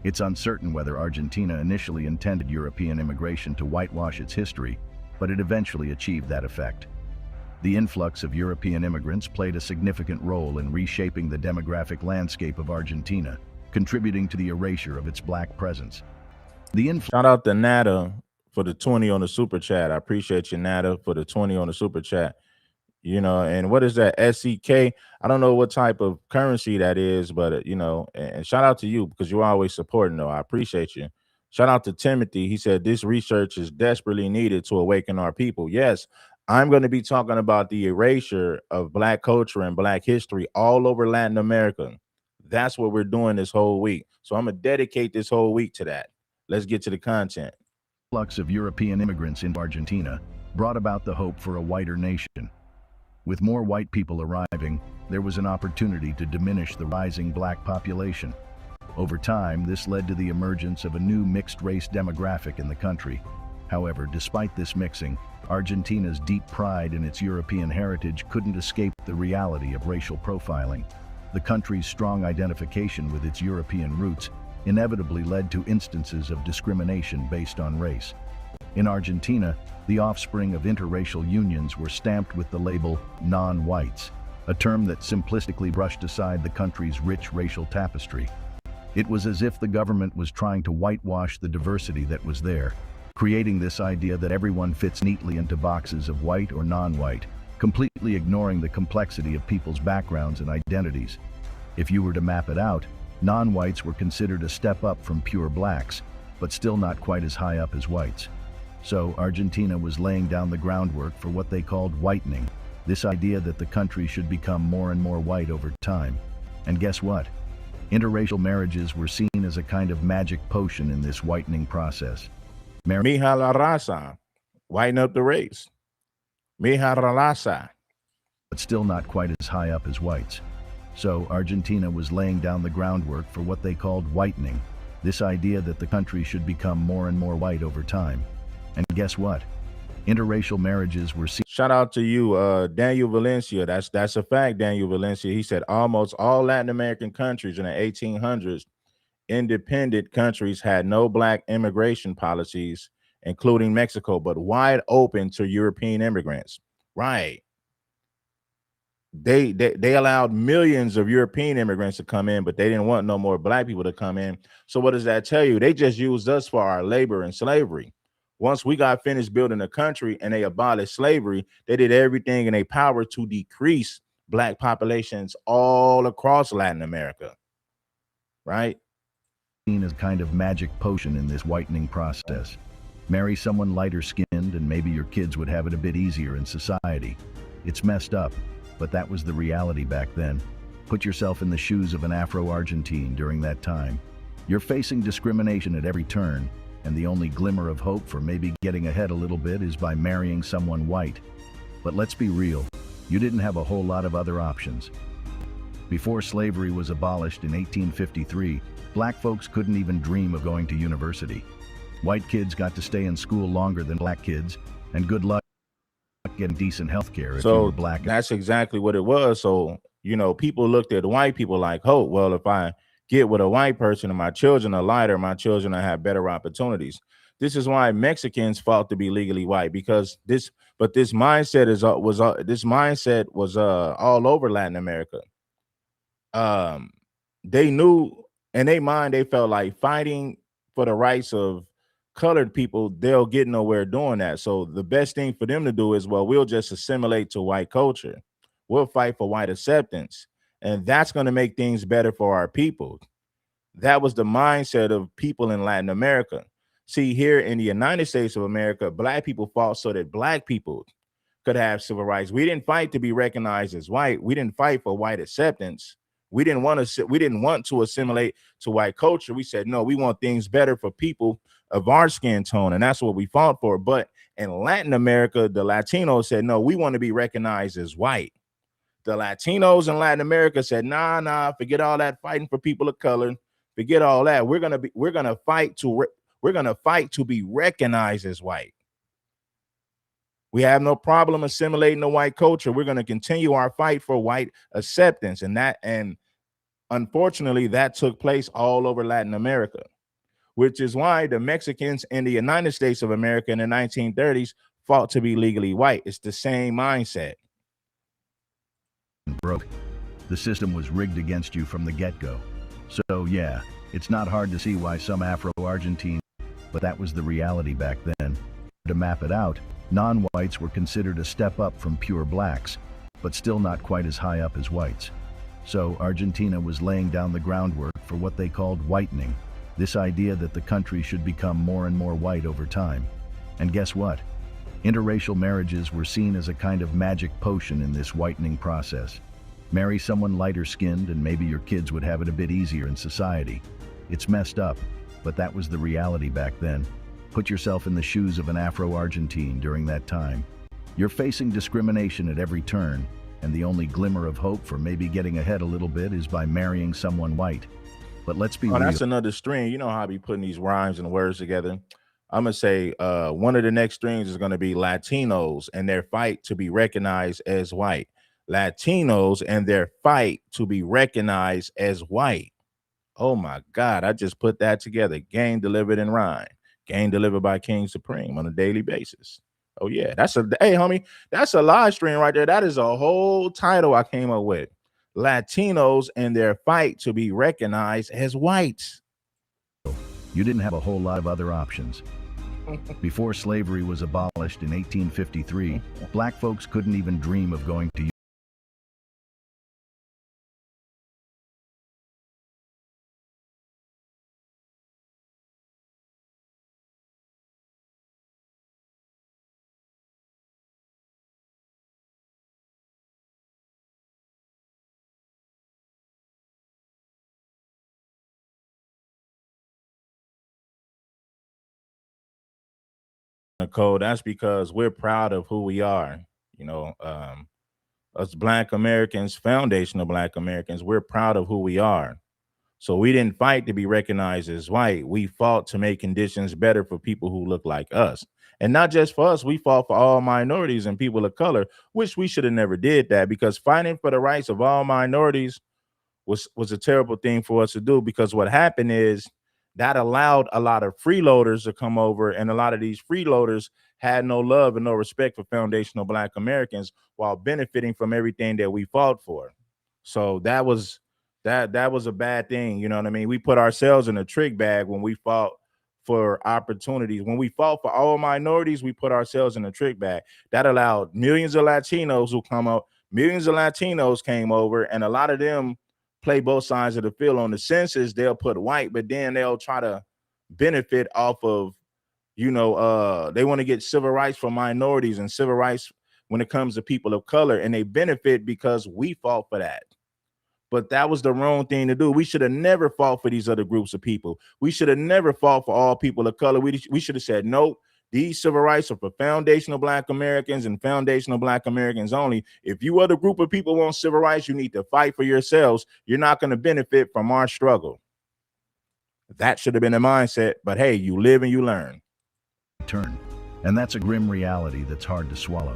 It's uncertain whether Argentina initially intended European immigration to whitewash its history, but it eventually achieved that effect. The influx of European immigrants played a significant role in reshaping the demographic landscape of Argentina, contributing to the erasure of its Black presence. Shout out to Nada for the 20 on the super chat. I appreciate you, Nada, for the 20 on the super chat. You know, and what is that? SEK? I don't know what type of currency that is, but you know, and shout out to you because you're always supporting, though. I appreciate you. Shout out to Timothy. He said this research is desperately needed to awaken our people. Yes, I'm going to be talking about the erasure of Black culture and Black history all over Latin America. That's what we're doing this whole week. So I'm going to dedicate this whole week to that. Let's get to the content. The influx of European immigrants into Argentina brought about the hope for a whiter nation. With more white people arriving, there was an opportunity to diminish the rising Black population. Over time, this led to the emergence of a new mixed-race demographic in the country. However, despite this mixing, Argentina's deep pride in its European heritage couldn't escape the reality of racial profiling. The country's strong identification with its European roots inevitably led to instances of discrimination based on race. In Argentina, the offspring of interracial unions were stamped with the label non-whites, a term that simplistically brushed aside the country's rich racial tapestry. It was as if the government was trying to whitewash the diversity that was there, creating this idea that everyone fits neatly into boxes of white or non-white, completely ignoring the complexity of people's backgrounds and identities. If you were to map it out, non-whites were considered a step up from pure Blacks, but still not quite as high up as whites. So Argentina was laying down the groundwork for what they called whitening, this idea that the country should become more and more white over time. And guess what? Interracial marriages were seen as a kind of magic potion in this whitening process. Mija la raza, whiten up the race. Mija la raza. But still not quite as high up as whites. So Argentina was laying down the groundwork for what they called whitening, this idea that the country should become more and more white over time. And guess what? Interracial marriages were seen. Shout out to you, Daniel Valencia. That's a fact, Daniel Valencia. He said almost all Latin American countries in the 1800s, independent countries, had no black immigration policies, including Mexico, but wide open to European immigrants. Right. They allowed millions of European immigrants to come in, but they didn't want no more black people to come in. So what does that tell you? They just used us for our labor and slavery. Once we got finished building the country and they abolished slavery, they did everything in their power to decrease black populations all across Latin America. Right? Seen as kind of magic potion in this whitening process. Marry someone lighter skinned and maybe your kids would have it a bit easier in society. It's messed up, but that was the reality back then. Put yourself in the shoes of an Afro-Argentine during that time. You're facing discrimination at every turn, and the only glimmer of hope for maybe getting ahead a little bit is by marrying someone white. But let's be real, you didn't have a whole lot of other options. Before slavery was abolished in 1853, black folks couldn't even dream of going to university. White kids got to stay in school longer than black kids, and good luck getting decent health care if you were black. That's exactly what it was. So, people looked at white people like, oh, well, if I get with a white person and my children are lighter, my children will have better opportunities. This is why Mexicans fought to be legally white, because this mindset was all over Latin America. They knew in their mind, they felt like fighting for the rights of colored people, they'll get nowhere doing that. So the best thing for them to do is, well, we'll just assimilate to white culture. We'll fight for white acceptance. And that's going to make things better for our people. That was the mindset of people in Latin America. See, here in the United States of America, black people fought so that black people could have civil rights. We didn't fight to be recognized as white. We didn't fight for white acceptance. We didn't want to assimilate to white culture. We said, no, we want things better for people of our skin tone. And that's what we fought for. But in Latin America, the Latinos said, no, we want to be recognized as white. The Latinos in Latin America said, nah, forget all that fighting for people of color. Forget all that. We're gonna fight to be recognized as white. We have no problem assimilating the white culture. We're going to continue our fight for white acceptance. And unfortunately, that took place all over Latin America, which is why the Mexicans in the United States of America in the 1930s fought to be legally white. It's the same mindset. Broke. The system was rigged against you from the get-go. So yeah, it's not hard to see why some Afro-Argentines, but that was the reality back then. To map it out, non-whites were considered a step up from pure blacks, but still not quite as high up as whites. So Argentina was laying down the groundwork for what they called whitening, this idea that the country should become more and more white over time. And guess what? Interracial marriages were seen as a kind of magic potion in this whitening process. Marry someone lighter skinned and maybe your kids would have it a bit easier in society. It's messed up, but that was the reality back then. Put yourself in the shoes of an Afro-Argentine during that time. You're facing discrimination at every turn, and the only glimmer of hope for maybe getting ahead a little bit is by marrying someone white. But let's be real. That's another string. You know how I be putting these rhymes and words together? I'm going to say one of the next strings is going to be Latinos and their fight to be recognized as white. Latinos and their fight to be recognized as white. Oh, my God. I just put that together. Game delivered in rhyme. Game delivered by King Supreme on a daily basis. Oh, yeah. Hey, homie, that's a live stream right there. That is a whole title I came up with. Latinos and their fight to be recognized as whites. You didn't have a whole lot of other options. Before slavery was abolished in 1853, black folks couldn't even dream of going to Nicole, that's because we're proud of who we are. Us Black Americans, foundational Black Americans, we're proud of who we are. So we didn't fight to be recognized as white. We fought to make conditions better for people who look like us. And not just for us, we fought for all minorities and people of color, which we should have never did that, because fighting for the rights of all minorities was a terrible thing for us to do, because what happened is that allowed a lot of freeloaders to come over, and a lot of these freeloaders had no love and no respect for foundational Black Americans while benefiting from everything that we fought for. So that was a bad thing, you know what I mean? We put ourselves in a trick bag when we fought for opportunities. When we fought for all minorities, we put ourselves in a trick bag. That allowed millions of Latinos who come out, millions of Latinos came over, and a lot of them play both sides of the field. On the census, they'll put white, but then they'll try to benefit off of, they want to get civil rights for minorities and civil rights when it comes to people of color, and they benefit because we fought for that. But that was the wrong thing to do. We should have never fought for these other groups of people. We should have never fought for all people of color. We should have said, nope, these civil rights are for foundational Black Americans and foundational Black Americans only. If you other group of people want civil rights, you need to fight for yourselves. You're not going to benefit from our struggle. That should have been the mindset. But hey, you live and you learn. And that's a grim reality that's hard to swallow.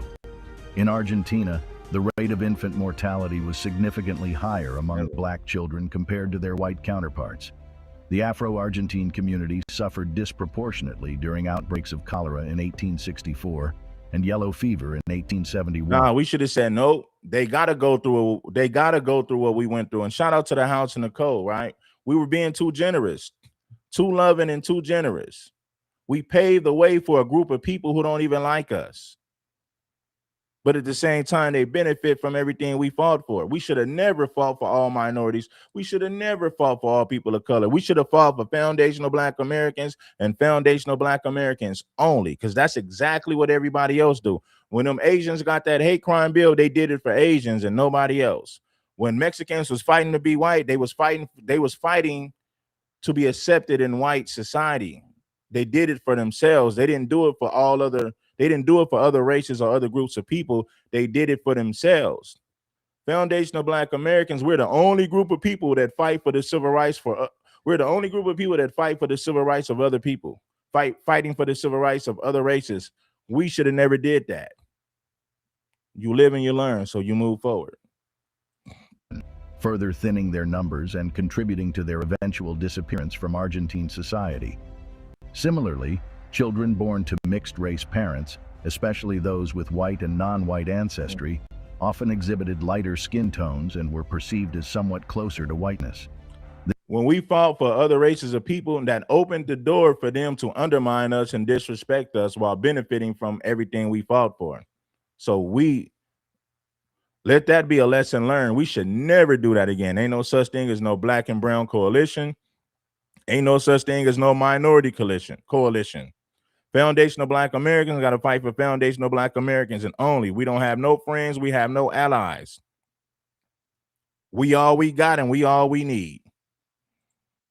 In Argentina, the rate of infant mortality was significantly higher among Black children compared to their white counterparts. The Afro-Argentine community suffered disproportionately during outbreaks of cholera in 1864 and yellow fever in 1871. Nah, we should have said, no, they got to go through what we went through. And shout out to the House and the Code, right? We were being too generous, too loving and too generous. We paved the way for a group of people who don't even like us. But at the same time, they benefit from everything we fought for. We should have never fought for all minorities. We should have never fought for all people of color. We should have fought for foundational Black Americans and foundational Black Americans only, because that's exactly what everybody else do. When them Asians got that hate crime bill, they did it for Asians and nobody else. When Mexicans was fighting to be white, they was fighting to be accepted in white society. They did it for themselves. They didn't do it for they didn't do it for other races or other groups of people. They did it for themselves. Foundational Black Americans, we're the only group of people that fight for the civil rights we're the only group of people that fight for the civil rights of other people, fighting for the civil rights of other races. We should have never did that. You live and you learn, so you move forward. Further thinning their numbers and contributing to their eventual disappearance from Argentine society. Similarly, children born to mixed-race parents, especially those with white and non-white ancestry, often exhibited lighter skin tones and were perceived as somewhat closer to whiteness. When we fought for other races of people, that opened the door for them to undermine us and disrespect us while benefiting from everything we fought for. So we let that be a lesson learned. We should never do that again. Ain't no such thing as no Black and brown coalition. Ain't no such thing as no minority coalition. Foundational Black Americans got to fight for foundational Black Americans and only. We don't have no friends. We have no allies. We all we got and we all we need.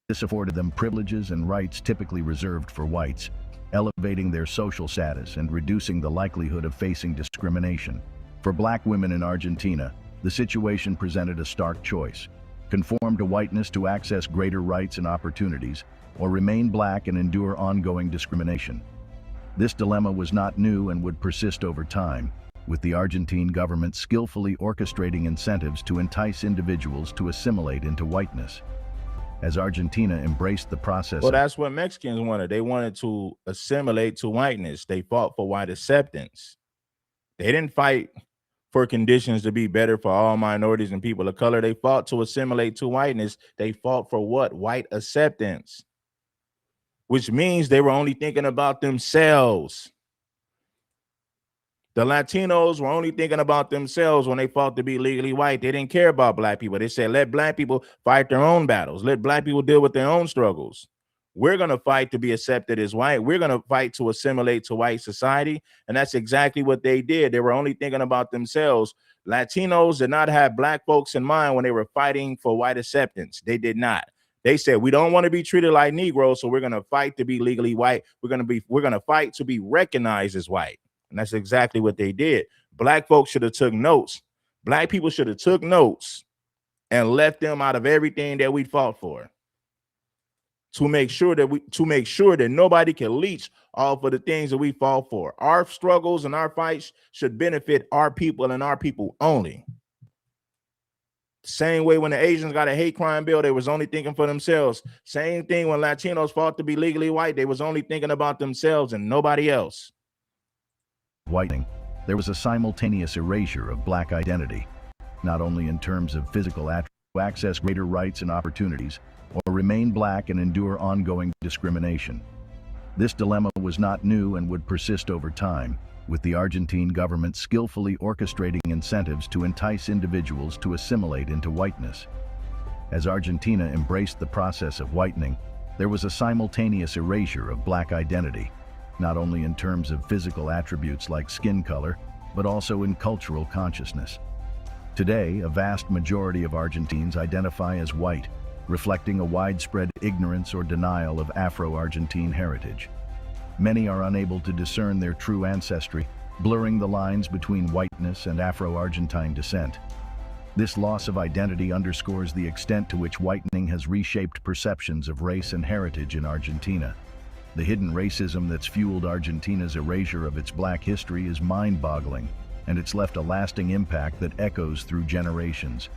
This afforded them privileges and rights typically reserved for whites, elevating their social status and reducing the likelihood of facing discrimination. For Black women in Argentina, the situation presented a stark choice: conform to whiteness to access greater rights and opportunities, or remain Black and endure ongoing discrimination. This dilemma was not new and would persist over time, with the Argentine government skillfully orchestrating incentives to entice individuals to assimilate into whiteness. As Argentina embraced the process. Well, that's what Mexicans wanted. They wanted to assimilate to whiteness. They fought for white acceptance. They didn't fight for conditions to be better for all minorities and people of color. They fought to assimilate to whiteness. They fought for what? White acceptance. Which means they were only thinking about themselves. The Latinos were only thinking about themselves when they fought to be legally white. They didn't care about Black people. They said, let Black people fight their own battles. Let Black people deal with their own struggles. We're going to fight to be accepted as white. We're going to fight to assimilate to white society. And that's exactly what they did. They were only thinking about themselves. Latinos did not have Black folks in mind when they were fighting for white acceptance. They did not. They said, we don't want to be treated like Negroes, so we're going to fight to be legally white. We're going to fight to be recognized as white. And that's exactly what they did. Black folks should have took notes. Black people should have took notes and left them out of everything that we fought for, to make sure that nobody can leech off of the things that we fought for. Our struggles and our fights should benefit our people and our people only. Same way when the Asians got a hate crime bill, they was only thinking for themselves. Same thing when Latinos fought to be legally white, they was only thinking about themselves and nobody else. Whitening, there was a simultaneous erasure of Black identity, not only in terms of physical attributes to access greater rights and opportunities, or remain Black and endure ongoing discrimination. This dilemma was not new and would persist over time, with the Argentine government skillfully orchestrating incentives to entice individuals to assimilate into whiteness. As Argentina embraced the process of whitening, there was a simultaneous erasure of Black identity, not only in terms of physical attributes like skin color, but also in cultural consciousness. Today, a vast majority of Argentines identify as white, reflecting a widespread ignorance or denial of Afro-Argentine heritage. Many are unable to discern their true ancestry, blurring the lines between whiteness and Afro-Argentine descent. This loss of identity underscores the extent to which whitening has reshaped perceptions of race and heritage in Argentina. The hidden racism that's fueled Argentina's erasure of its Black history is mind-boggling, and it's left a lasting impact that echoes through generations.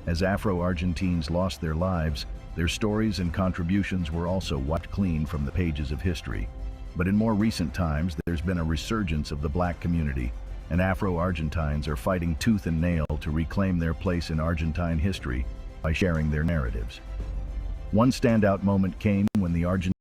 As Afro-Argentines lost their lives, their stories and contributions were also wiped clean from the pages of history. But in more recent times, there's been a resurgence of the Black community, and Afro-Argentines are fighting tooth and nail to reclaim their place in Argentine history by sharing their narratives. One standout moment came when the Argentine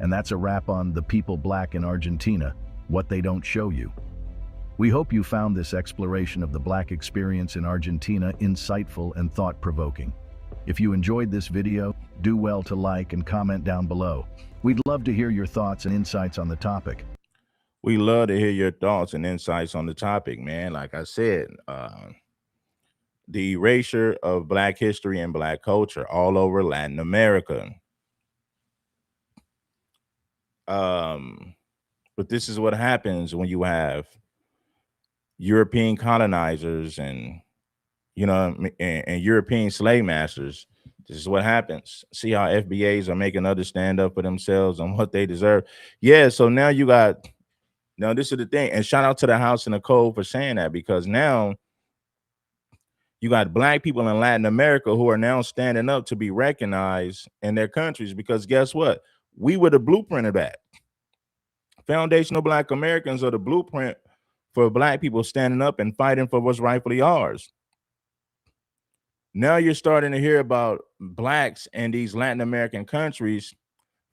And that's a wrap on The People Black in Argentina, What They Don't Show You. We hope you found this exploration of the Black experience in Argentina insightful and thought-provoking. If you enjoyed this video, do well to like and comment down below. We'd love to hear your thoughts and insights on the topic. We love to hear your thoughts and insights on the topic, man. Like I said, the erasure of Black history and Black culture all over Latin America. But this is what happens when you have European colonizers and and European slave masters. This is what happens. See how FBAs are making others stand up for themselves on what they deserve. Yeah, so now this is the thing. And shout out to the House and the Code for saying that, because now you got Black people in Latin America who are now standing up to be recognized in their countries, because guess what? We were the blueprint of that. Foundational Black Americans are the blueprint for Black people standing up and fighting for what's rightfully ours. Now you're starting to hear about Blacks in these Latin American countries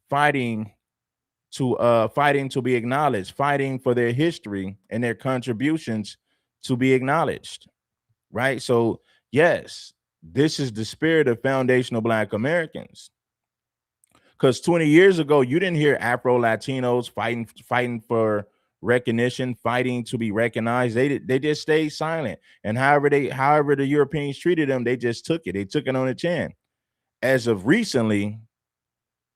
fighting to be acknowledged, fighting for their history and their contributions to be acknowledged, right? So yes, this is the spirit of foundational Black Americans. Because 20 years ago, you didn't hear Afro-Latinos fighting for recognition, fighting to be recognized. They just stayed silent. And however the Europeans treated them, they just took it. They took it on the chin. As of recently,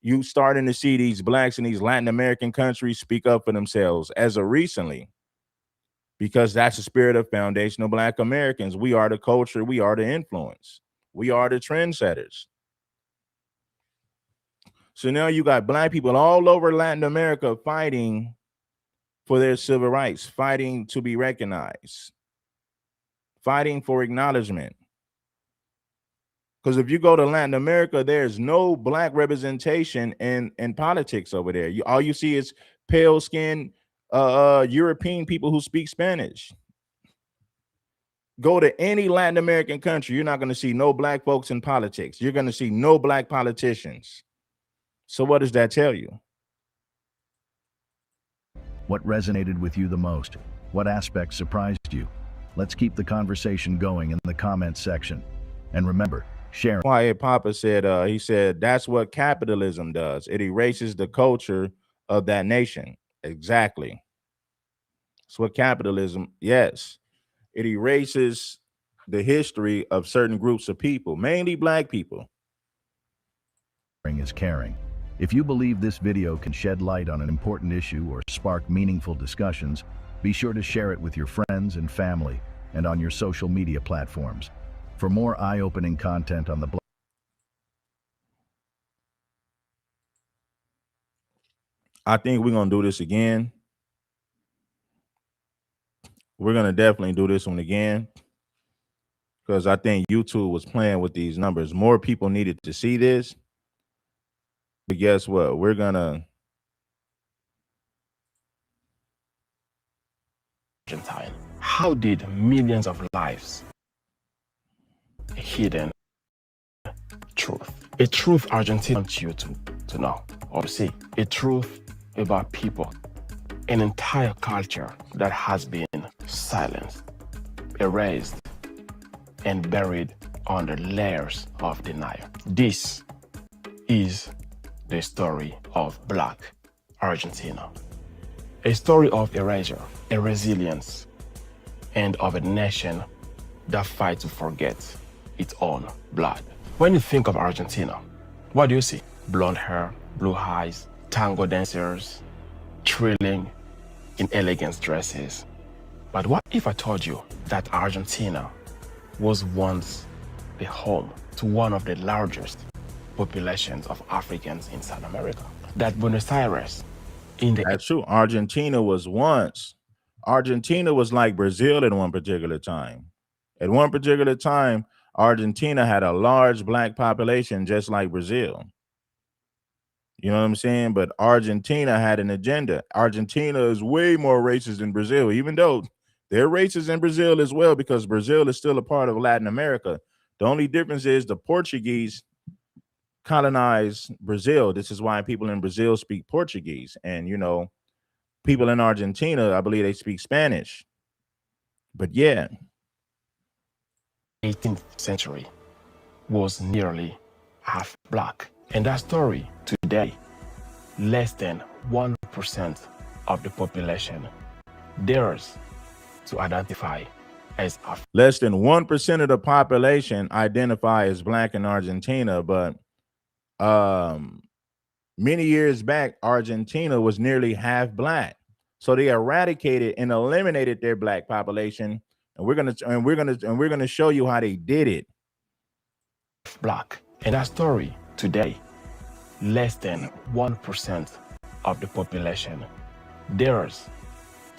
you starting to see these Blacks in these Latin American countries speak up for themselves as of recently, because that's the spirit of foundational Black Americans. We are the culture. We are the influence. We are the trendsetters. So now you got Black people all over Latin America fighting for their civil rights, fighting to be recognized. fighting for acknowledgement. Because if you go to Latin America, there's no black representation in politics over there. All you see is pale skinned European people who speak Spanish. Go to any Latin American country, you're not going to see no black folks in politics. You're going to see no black politicians. So what does that tell you? What resonated with you the most? What aspects surprised you? Let's keep the conversation going in the comments section. And remember, share. Quiet Papa said, he said, that's what capitalism does. It erases the culture of that nation. Exactly. That's what capitalism, yes. It erases the history of certain groups of people, mainly black people. Is caring. If you believe this video can shed light on an important issue or spark meaningful discussions, be sure to share it with your friends and family and on your social media platforms. For more eye-opening content on the blog, I think we're going to do this again. We're going to definitely do this one again because I think YouTube was playing with these numbers. More people needed to see this. But guess what? We're going to. Argentine. How did millions of lives hidden truth? A truth Argentina wants you to know or to see. A truth about people. An entire culture that has been silenced, erased, and buried under layers of denial. This is the story of Black Argentina. A story of erasure, a resilience, and of a nation that fights to forget its own blood. When you think of Argentina, what do you see? Blonde hair, blue eyes, tango dancers, thrilling in elegant dresses. But what if I told you that Argentina was once the home to one of the largest populations of Africans in South America? That Buenos Aires in the... That's true. Argentina was like Brazil at one particular time. At one particular time, Argentina had a large black population just like Brazil. You know what I'm saying? But Argentina had an agenda. Argentina is way more racist than Brazil, even though they're racist in Brazil as well, because Brazil is still a part of Latin America. The only difference is the Portuguese colonized Brazil. This is why people in Brazil speak Portuguese. And, you know, people in Argentina, I believe they speak Spanish. But yeah. 18th century was nearly half black. And that story today, less than 1% of the population dares to identify as African. Less than 1% of the population identify as black in Argentina, but many years back, Argentina was nearly half black. So they eradicated and eliminated their black population, and we're gonna show you how they did it. Black. And that story today, less than 1% of the population dares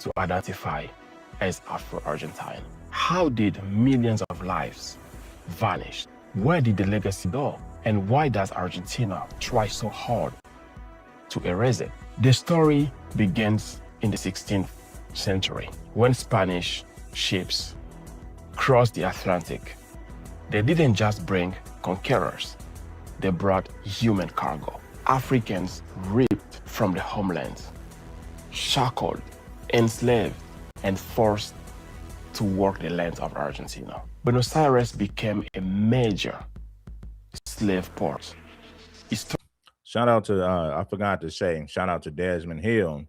to identify as Afro-Argentine. How did millions of lives vanish? Where did the legacy go? And why does Argentina try so hard to erase it? The story begins in the 16th century when Spanish ships crossed the Atlantic. They didn't just bring conquerors, they brought human cargo. Africans ripped from the homeland, shackled, enslaved, and forced to work the lands of Argentina. Buenos Aires became a major slave port. Shout out to, I forgot to say, shout out to Desmond Hill.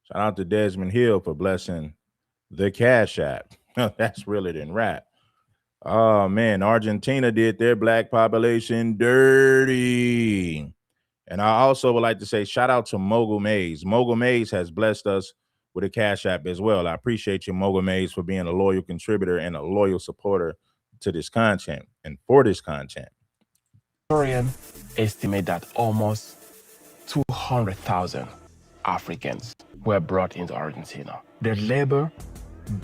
Shout out to Desmond Hill for blessing the Cash App. That's realer than rap. Oh, man, Argentina did their black population dirty. And I also would like to say shout out to Mogul Mays. Mogul Mays has blessed us with a Cash App as well. I appreciate you, Mogul Mays, for being a loyal contributor and a loyal supporter to this content and for this content. Historians estimate that almost 200,000 Africans were brought into Argentina. Their labor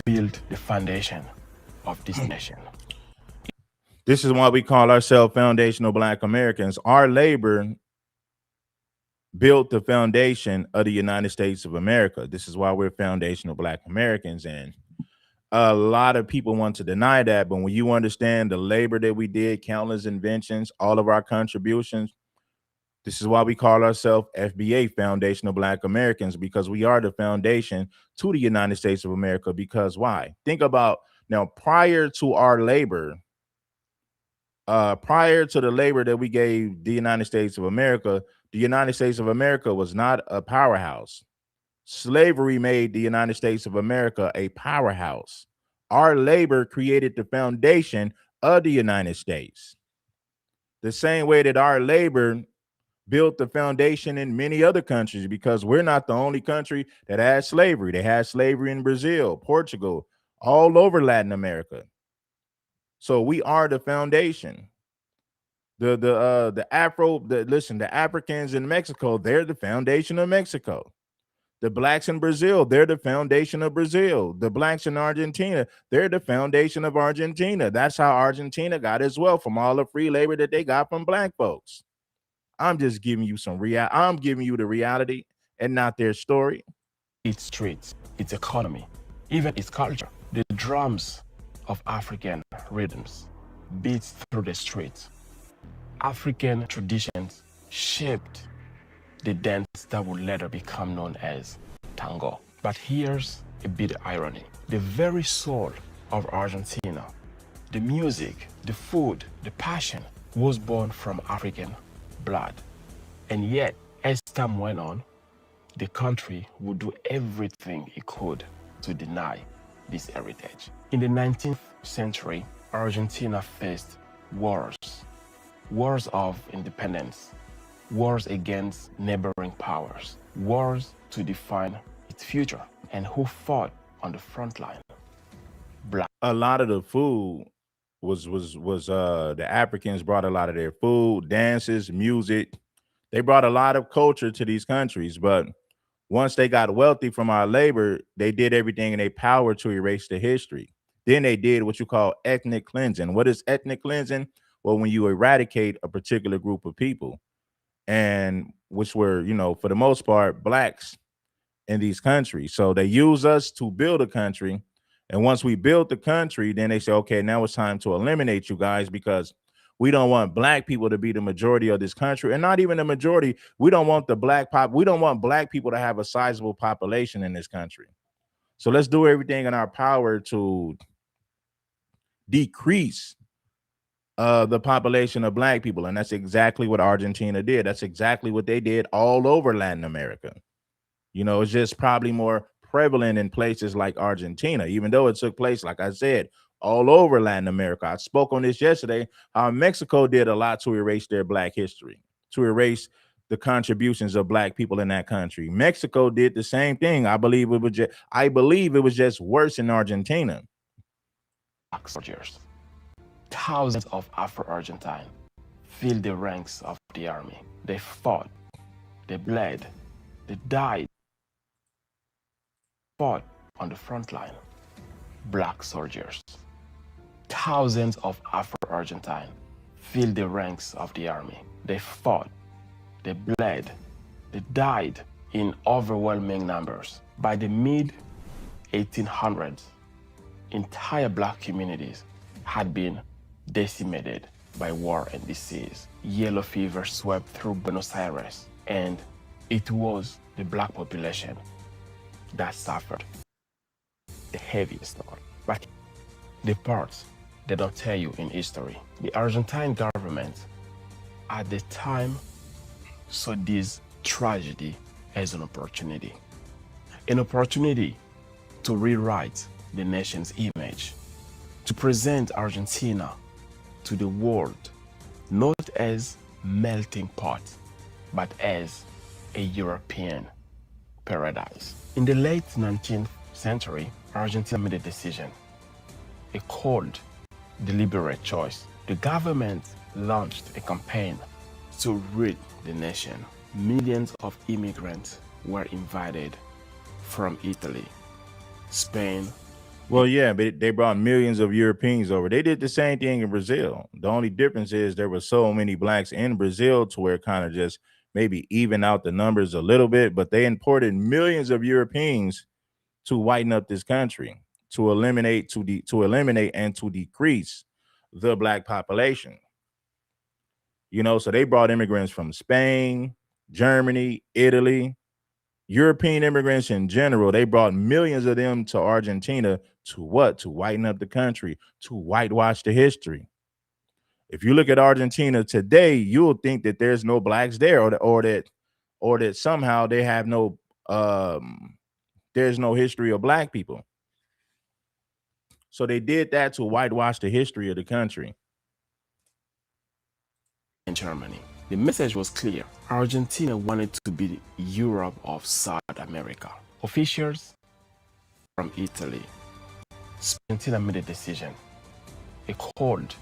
built the foundation of this nation. This is why we call ourselves foundational Black Americans. Our labor built the foundation of the United States of America. This is why we're foundational Black Americans. And a lot of people want to deny that, but when you understand the labor that we did, countless inventions, all of our contributions, this is why we call ourselves FBA, Foundational Black Americans, because we are the foundation to the United States of America. Because why? Think about now, prior to our labor, prior to the labor that we gave the United States of America, the United States of America was not a powerhouse. Slavery made the United States of America a powerhouse. Our labor created the foundation of the United States. The same way that our labor built the foundation in many other countries, because we're not the only country that had slavery. They had slavery in Brazil, Portugal, all over Latin America. So we are the foundation. The Africans in Mexico, they're the foundation of Mexico. The blacks in Brazil, they're the foundation of Brazil. The blacks in Argentina, they're the foundation of Argentina. That's how Argentina got as well, from all the free labor that they got from black folks. I'm just giving you I'm giving you the reality and not their story. Its streets, its economy, even its culture. The drums of African rhythms beats through the streets. African traditions shaped the dance that would later become known as tango. But here's a bit of irony. The very soul of Argentina, the music, the food, the passion, was born from African blood. And yet, as time went on, the country would do everything it could to deny this heritage. In the 19th century, Argentina faced wars of independence, wars against neighboring powers, wars to define its future. And who fought on the front line? Black. A lot of the food was the Africans brought a lot of their food, dances, music. They brought a lot of culture to these countries, but once they got wealthy from our labor, they did everything in their power to erase the history. Then they did what you call ethnic cleansing. What is ethnic cleansing? Well, when you eradicate a particular group of people, and which were, for the most part, blacks in these countries. So they use us to build a country. And once we build the country, then they say, okay, now it's time to eliminate you guys, because we don't want black people to be the majority of this country, and not even the majority. We don't want we don't want black people to have a sizable population in this country. So let's do everything in our power to decrease the population of black people. And that's exactly what Argentina did. That's exactly what they did all over Latin America. It's just probably more prevalent in places like Argentina, even though it took place, like I said, all over Latin America. I spoke on this yesterday, how Mexico did a lot to erase their black history, to erase the contributions of black people in that country. Mexico did the same thing. I believe it was just worse in Argentina. Soldiers. Thousands of Afro-Argentine filled the ranks of the army. They fought, they bled, they died, fought on the front line. Black soldiers. Thousands of Afro-Argentine filled the ranks of the army. They fought, they bled, they died in overwhelming numbers. By the mid-1800s, entire black communities had been decimated by war and disease. Yellow fever swept through Buenos Aires, and it was the black population that suffered the heaviest toll. But the parts they don't tell you in history, the Argentine government at the time saw this tragedy as an opportunity to rewrite the nation's image, to present Argentina to the world, not as melting pot, but as a European paradise. In the late 19th century, Argentina made a decision, a cold, deliberate choice. The government launched a campaign to rid the nation. Millions of immigrants were invited from Italy, Spain, Well, yeah, but they brought millions of Europeans over. They did the same thing in Brazil. The only difference is there were so many blacks in Brazil to where it kind of just maybe even out the numbers a little bit, but they imported millions of Europeans to whiten up this country, to eliminate and to decrease the black population. You know, so they brought immigrants from Spain, Germany, Italy, European immigrants in general. They brought millions of them to Argentina to what? To whiten up the country, to whitewash the history. If you look at Argentina today, you'll think that there's no blacks there, or that somehow they have no there's no history of black people. So they did that to whitewash the history of the country. In Germany. The message was clear. Argentina wanted to be the Europe of South America. Officials from Italy, Argentina made a decision, a cold,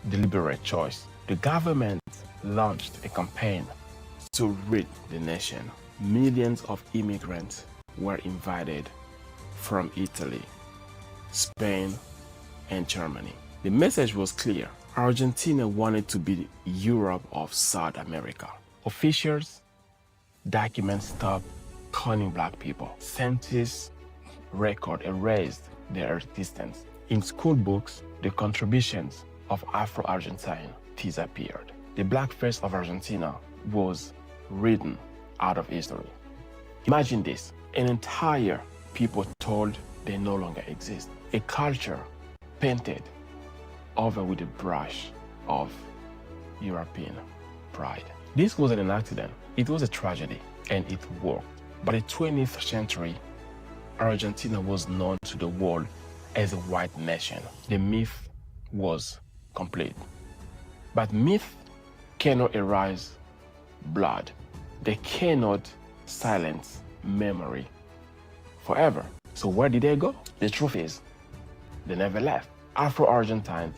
deliberate choice. The government launched a campaign to rid the nation. Millions of immigrants were invited from Italy, Spain, and Germany. The message was clear. Argentina wanted to be the Europe of South America. Officials, documents stopped calling black people. Census record erased their existence. In school books, the contributions of Afro-Argentine disappeared. The black face of Argentina was written out of history. Imagine this, an entire people told they no longer exist. A culture painted over with a brush of European pride. This wasn't an accident, it was a tragedy, and it worked. By the 20th century, Argentina was known to the world as a white nation. The myth was complete. But myth cannot erase blood. They cannot silence memory forever. So where did they go? The truth is, they never left. Afro-Argentines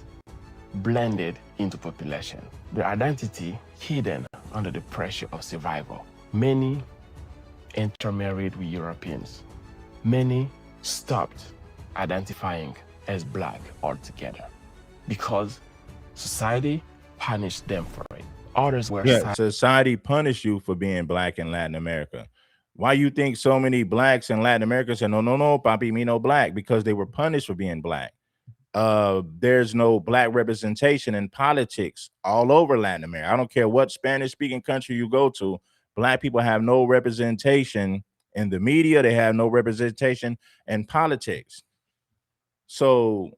blended into population, their identity hidden under the pressure of survival. Many intermarried with Europeans. Many stopped identifying as black altogether because society punished them for it. Others were Society punished you for being black in Latin America. Why you think so many blacks in Latin America said, no, no, no, papi, me no black? Because they were punished for being black. There's no black representation in politics all over Latin America. I don't care what Spanish speaking country you go to, black people have no representation in the media. They have no representation in politics. So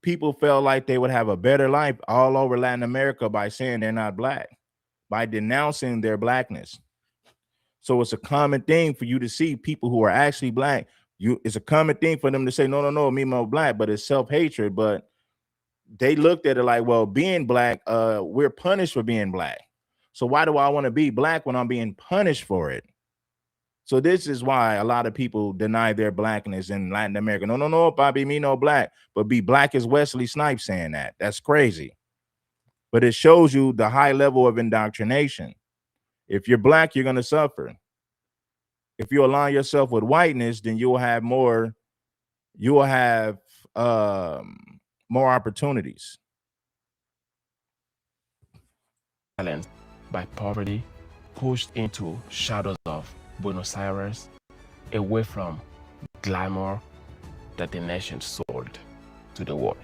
people felt like they would have a better life all over Latin America by saying they're not black, by denouncing their blackness. So it's a common thing for you to see people who are actually black. It's a common thing for them to say, no, no, no, me more black, but it's self-hatred. But they looked at it like, well, being black, we're punished for being black. So why do I want to be black when I'm being punished for it? So this is why a lot of people deny their blackness in Latin America. No, no, no, Bobby, me no black, but be black as Wesley Snipes saying that. That's crazy. But it shows you the high level of indoctrination. If you're black, you're going to suffer. If you align yourself with whiteness, then you will have more opportunities. Silenced by poverty, pushed into shadows of Buenos Aires, away from glamour that the nation sold to the world.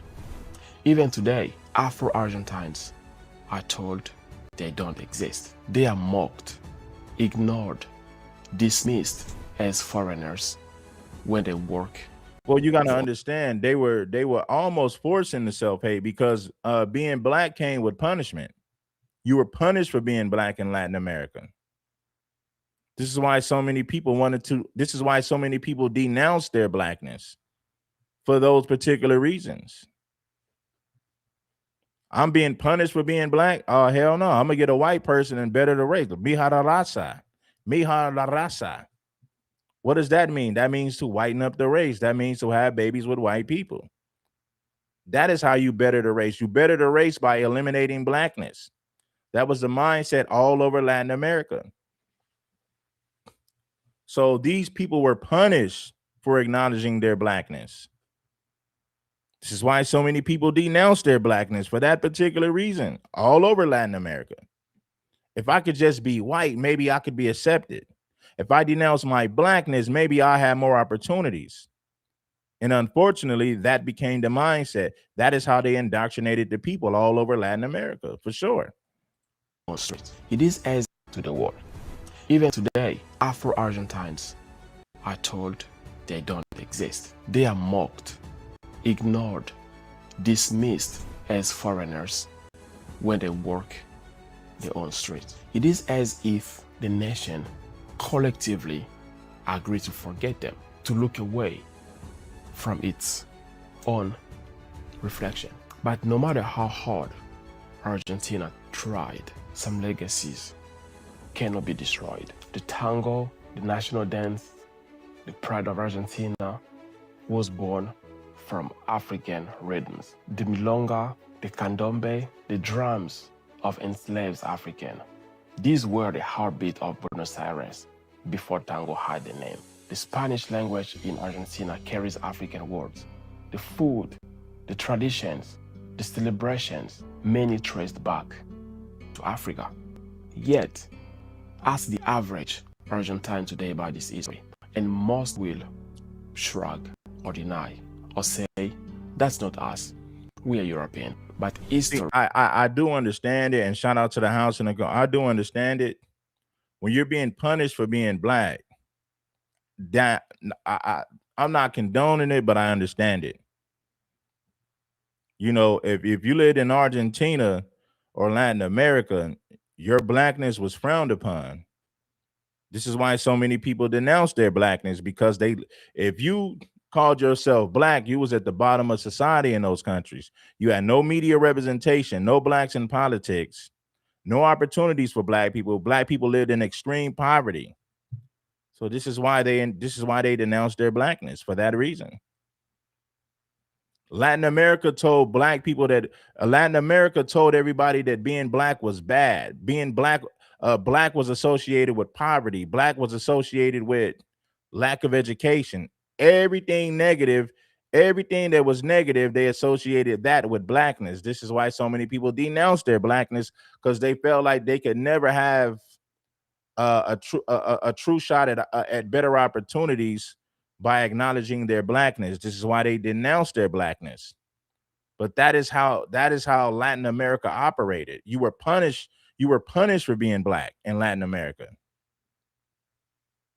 Even today, Afro-Argentines are told they don't exist. They are mocked, ignored, dismissed as foreigners when they work. Well, you got to understand, they were almost forcing the self-hate because being black came with punishment. You were punished for being black in Latin America. This is why so many people denounced their blackness for those particular reasons. I'm being punished for being black. Oh, hell no. I'm going to get a white person and better the race. Mija la raza. Mija la raza. What does that mean? That means to whiten up the race. That means to have babies with white people. That is how you better the race. You better the race by eliminating blackness. That was the mindset all over Latin America. So these people were punished for acknowledging their blackness. This is why so many people denounce their blackness for that particular reason, all over Latin America. If I could just be white, maybe I could be accepted. If I denounce my blackness, maybe I have more opportunities. And unfortunately, that became the mindset. That is how they indoctrinated the people all over Latin America, for sure. It is as to the world. Even today, Afro-Argentines are told they don't exist. They are mocked, ignored, dismissed as foreigners when they walk their own streets. It is as if the nation collectively agreed to forget them, to look away from its own reflection. But no matter how hard Argentina tried, some legacies cannot be destroyed. The tango, the national dance, the pride of Argentina was born from African rhythms. The milonga, the candombe, the drums of enslaved African. These were the heartbeat of Buenos Aires before tango had the name. The Spanish language in Argentina carries African words. The food, the traditions, the celebrations, many traced back to Africa. Yet, ask the average Argentine today about this history, and most will shrug or deny or say, that's not us, we are European. But history... I do understand it, and shout out to the house and I do understand it. When you're being punished for being black, that I'm not condoning it, but I understand it. You know, if you lived in Argentina or Latin America, your blackness was frowned upon. This is why so many people denounce their blackness, because if you called yourself black, you was at the bottom of society in those countries. You had no media representation, no blacks in politics, no opportunities for black people. Black people lived in extreme poverty. So this is why they denounced their blackness, for that reason. Latin America told black people that Latin America told everybody that being black was bad. Being black, black was associated with poverty. Black was associated with lack of education. Everything negative, everything that was negative, they associated that with blackness. This is why so many people denounced their blackness, because they felt like they could never have a true shot at better opportunities by acknowledging their blackness. This is why they denounce their blackness. But that is how Latin America operated. You were punished for being black in Latin America.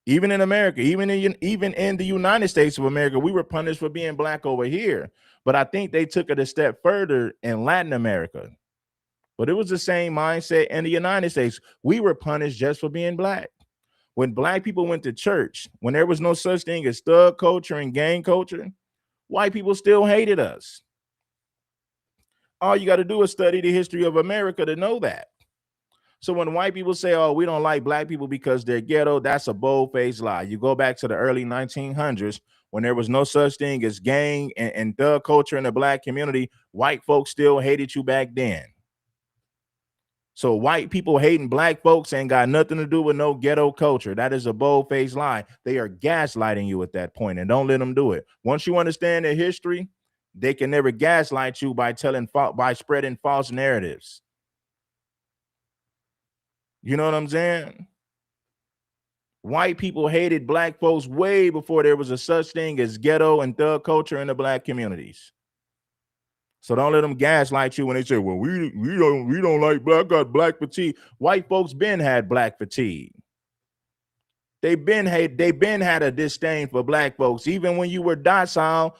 Even in America, even in the United States of America, we were punished for being black over here. But I think they took it a step further in Latin America. But it was the same mindset in the United States. We were punished just for being black. When black people went to church, when there was no such thing as thug culture and gang culture, white people still hated us. All you got to do is study the history of America to know that. So when white people say, oh, we don't like black people because they're ghetto, that's a bold-faced lie. You go back to the early 1900s, when there was no such thing as gang and thug culture in the black community, white folks still hated you back then. So white people hating black folks ain't got nothing to do with no ghetto culture. That is a bold-faced lie. They are gaslighting you at that point, and don't let them do it. Once you understand their history, they can never gaslight you by spreading false narratives. You know what I'm saying? White people hated black folks way before there was a such thing as ghetto and thug culture in the black communities. So don't let them gaslight you when they say, well, we don't like black, got black fatigue. White folks been had black fatigue. They been had a disdain for black folks, even when you were docile,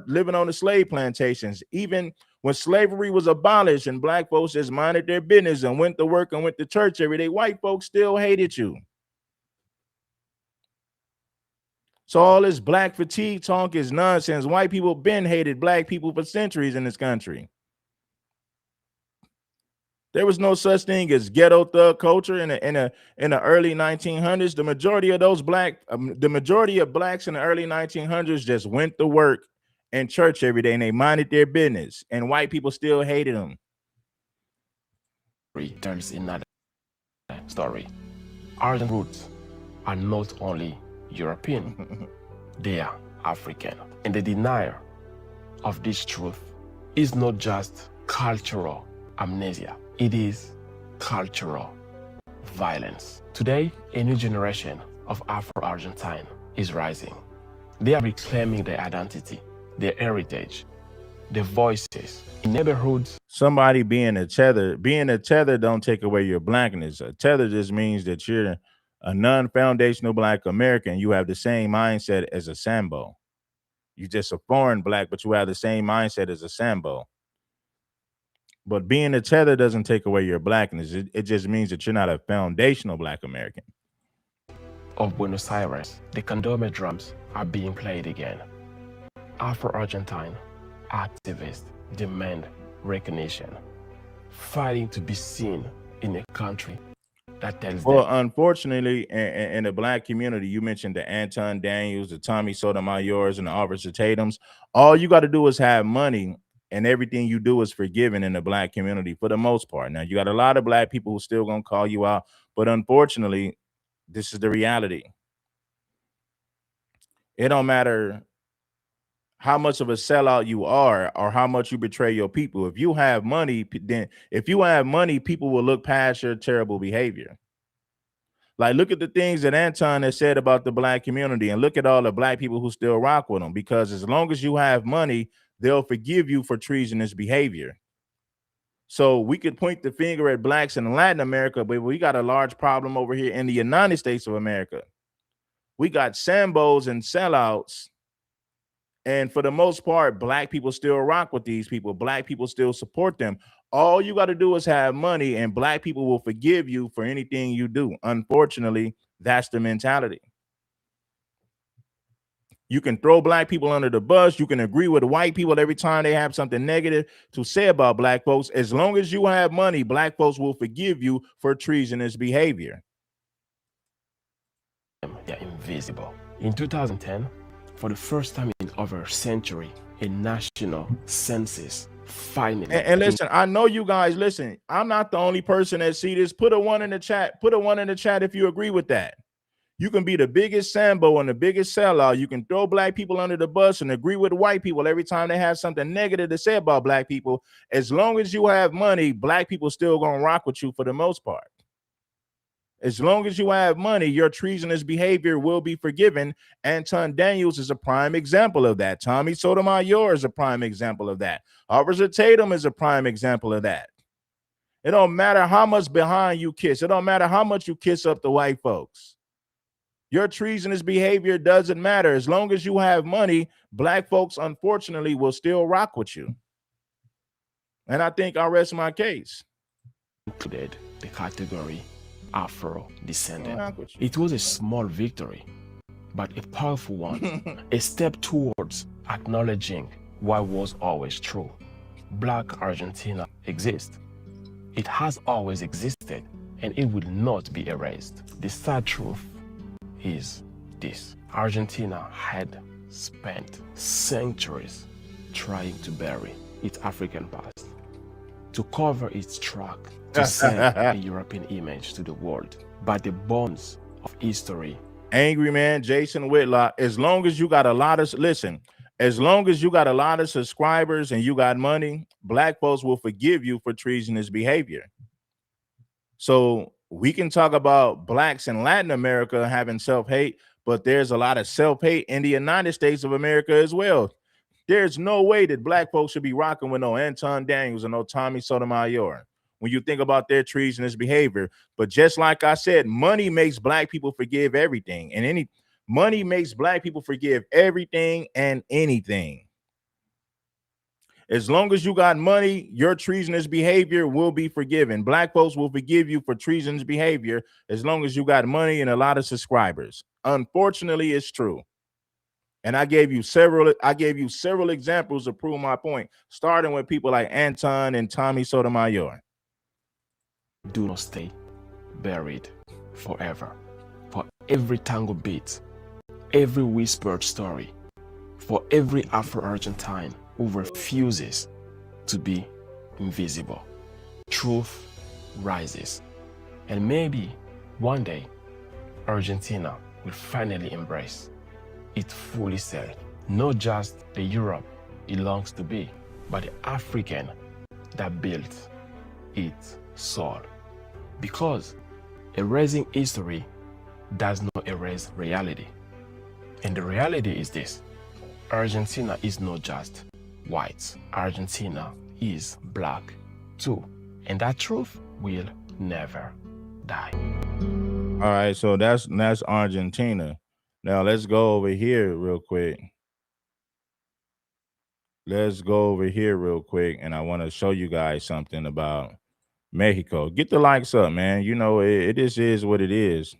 living on the slave plantations. Even when slavery was abolished and black folks just minded their business and went to work and went to church every day, white folks still hated you. So all this black fatigue talk is nonsense. White people been hated black people for centuries in this country. There was no such thing as ghetto thug culture in the early 1900s. The majority of blacks in the early 1900s just went to work and church every day, and they minded their business, and white people still hated them. Tells another story. Argentine roots are not only European, they are African. And the denial of this truth is not just cultural amnesia, it is cultural violence. Today, a new generation of Afro-Argentine is rising. They are reclaiming their identity, their heritage, their voices in neighborhoods. Somebody being a tether don't take away your blackness. A tether just means that you're a non-foundational Black American. You have the same mindset as a Sambo. You're just a foreign Black, but you have the same mindset as a Sambo. But being a tether doesn't take away your blackness. It just means that you're not a foundational Black American. Of Buenos Aires, the candombe drums are being played again. Afro-Argentine activists demand recognition, fighting to be seen in a country that tells Well, them. unfortunately, in the Black community, you mentioned the Anton Daniels, the Tommy Sotomayors, and the Officer Tatums. All you got to do is have money, and everything you do is forgiven in the Black community for the most part. Now, you got a lot of Black people who still gonna call you out, but unfortunately, this is the reality. It don't matter how much of a sellout you are or how much you betray your people. If you have money, people will look past your terrible behavior. Like, look at the things that Anton has said about the Black community, and look at all the Black people who still rock with him, because as long as you have money, they'll forgive you for treasonous behavior. So we could point the finger at Blacks in Latin America, but we got a large problem over here in the United States of America. We got Sambos and sellouts. And for the most part, Black people still rock with these people. Black people still support them. All you got to do is have money, and Black people will forgive you for anything you do. Unfortunately, that's the mentality. You can throw Black people under the bus. You can agree with white people every time they have something negative to say about Black folks. As long as you have money, Black folks will forgive you for treasonous behavior. They're invisible. In 2010, for the first time in over a century, a national census finally. And listen, I know you guys listen. I'm not the only person that see this. Put a 1 in the chat. Put a 1 in the chat if you agree with that. You can be the biggest Sambo and the biggest sellout. You can throw Black people under the bus and agree with white people every time they have something negative to say about Black people. As long as you have money, Black people still gonna rock with you for the most part. As long as you have money, your treasonous behavior will be forgiven. Anton Daniels is a prime example of that. Tommy Sotomayor is a prime example of that. Officer Tatum is a prime example of that. It don't matter how much behind you kiss. It don't matter how much you kiss up the white folks. Your treasonous behavior doesn't matter. As long as you have money, Black folks, unfortunately, will still rock with you. And I think I'll rest my case. Included the category Afro descendant. It was a small victory, but a powerful one, a step towards acknowledging what was always true. Black Argentina exists. It has always existed, and it will not be erased. The sad truth is this: Argentina had spent centuries trying to bury its African past, to cover its track, to send a European image to the world. But the bones of history. Angry Man, Jason Whitlock, as long as you got a lot of, listen, as long as you got a lot of subscribers and you got money, Black folks will forgive you for treasonous behavior. So we can talk about Blacks in Latin America having self-hate, but there's a lot of self-hate in the United States of America as well. There's no way that Black folks should be rocking with no Anton Daniels or no Tommy Sotomayor when you think about their treasonous behavior. But just like I said, money makes Black people forgive everything, and money makes Black people forgive everything and anything. As long as you got money, your treasonous behavior will be forgiven. Black folks will forgive you for treasonous behavior as long as you got money and a lot of subscribers. Unfortunately, it's true. And I gave you several examples to prove my point, starting with people like Anton and Tommy Sotomayor. Do not stay buried forever. For every tango beat, every whispered story, for every Afro-Argentine who refuses to be invisible, truth rises. And maybe one day, Argentina will finally embrace its fully self, not just the Europe it longs to be, but the African that built its soul. Because erasing history does not erase reality. And the reality is this: Argentina is not just white. Argentina is black too. And that truth will never die. All right, so that's Argentina. Now let's go over here real quick. Let's go over here real quick, and I want to show you guys something about Mexico. Get the likes up, man. You know, it just is what it is.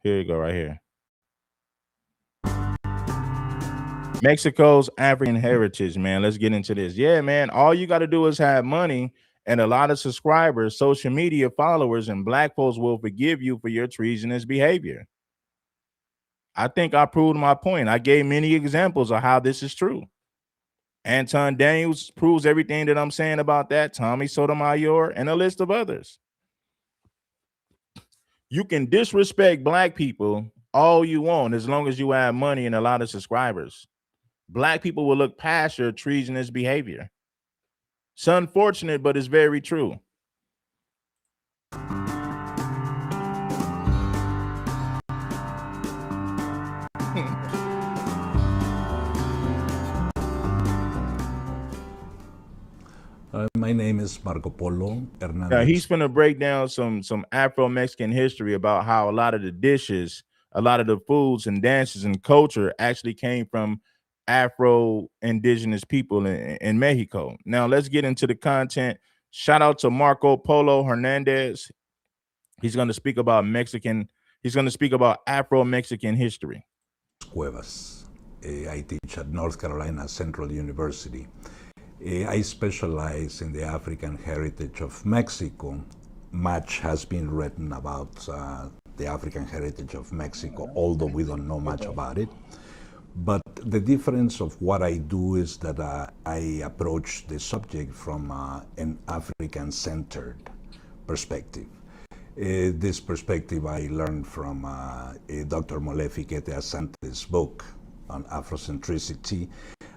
Here you go, right here. Mexico's African heritage, man. Let's get into this. Yeah, man. All you got to do is have money and a lot of subscribers, social media followers, and black folks will forgive you for your treasonous behavior. I think I proved my point. I gave many examples of how this is true. Anton Daniels proves everything that I'm saying about that. Tommy Sotomayor and a list of others. You can disrespect black people all you want as long as you have money and a lot of subscribers. Black people will look past your treasonous behavior. It's unfortunate, but it's very true. My name is Marco Polo Hernandez. Now he's going to break down some Afro-Mexican history about how a lot of the dishes, a lot of the foods and dances and culture actually came from Afro-Indigenous people in Mexico. Now let's get into the content. Shout out to Marco Polo Hernandez. He's going to speak about Afro-Mexican history. Cuevas. I teach at North Carolina Central University. I specialize in the African heritage of Mexico. Much has been written about the African heritage of Mexico, although we don't know much about it. But the difference of what I do is that I approach the subject from an African-centered perspective. This perspective I learned from Dr. Molefi Assante's book on Afrocentricity,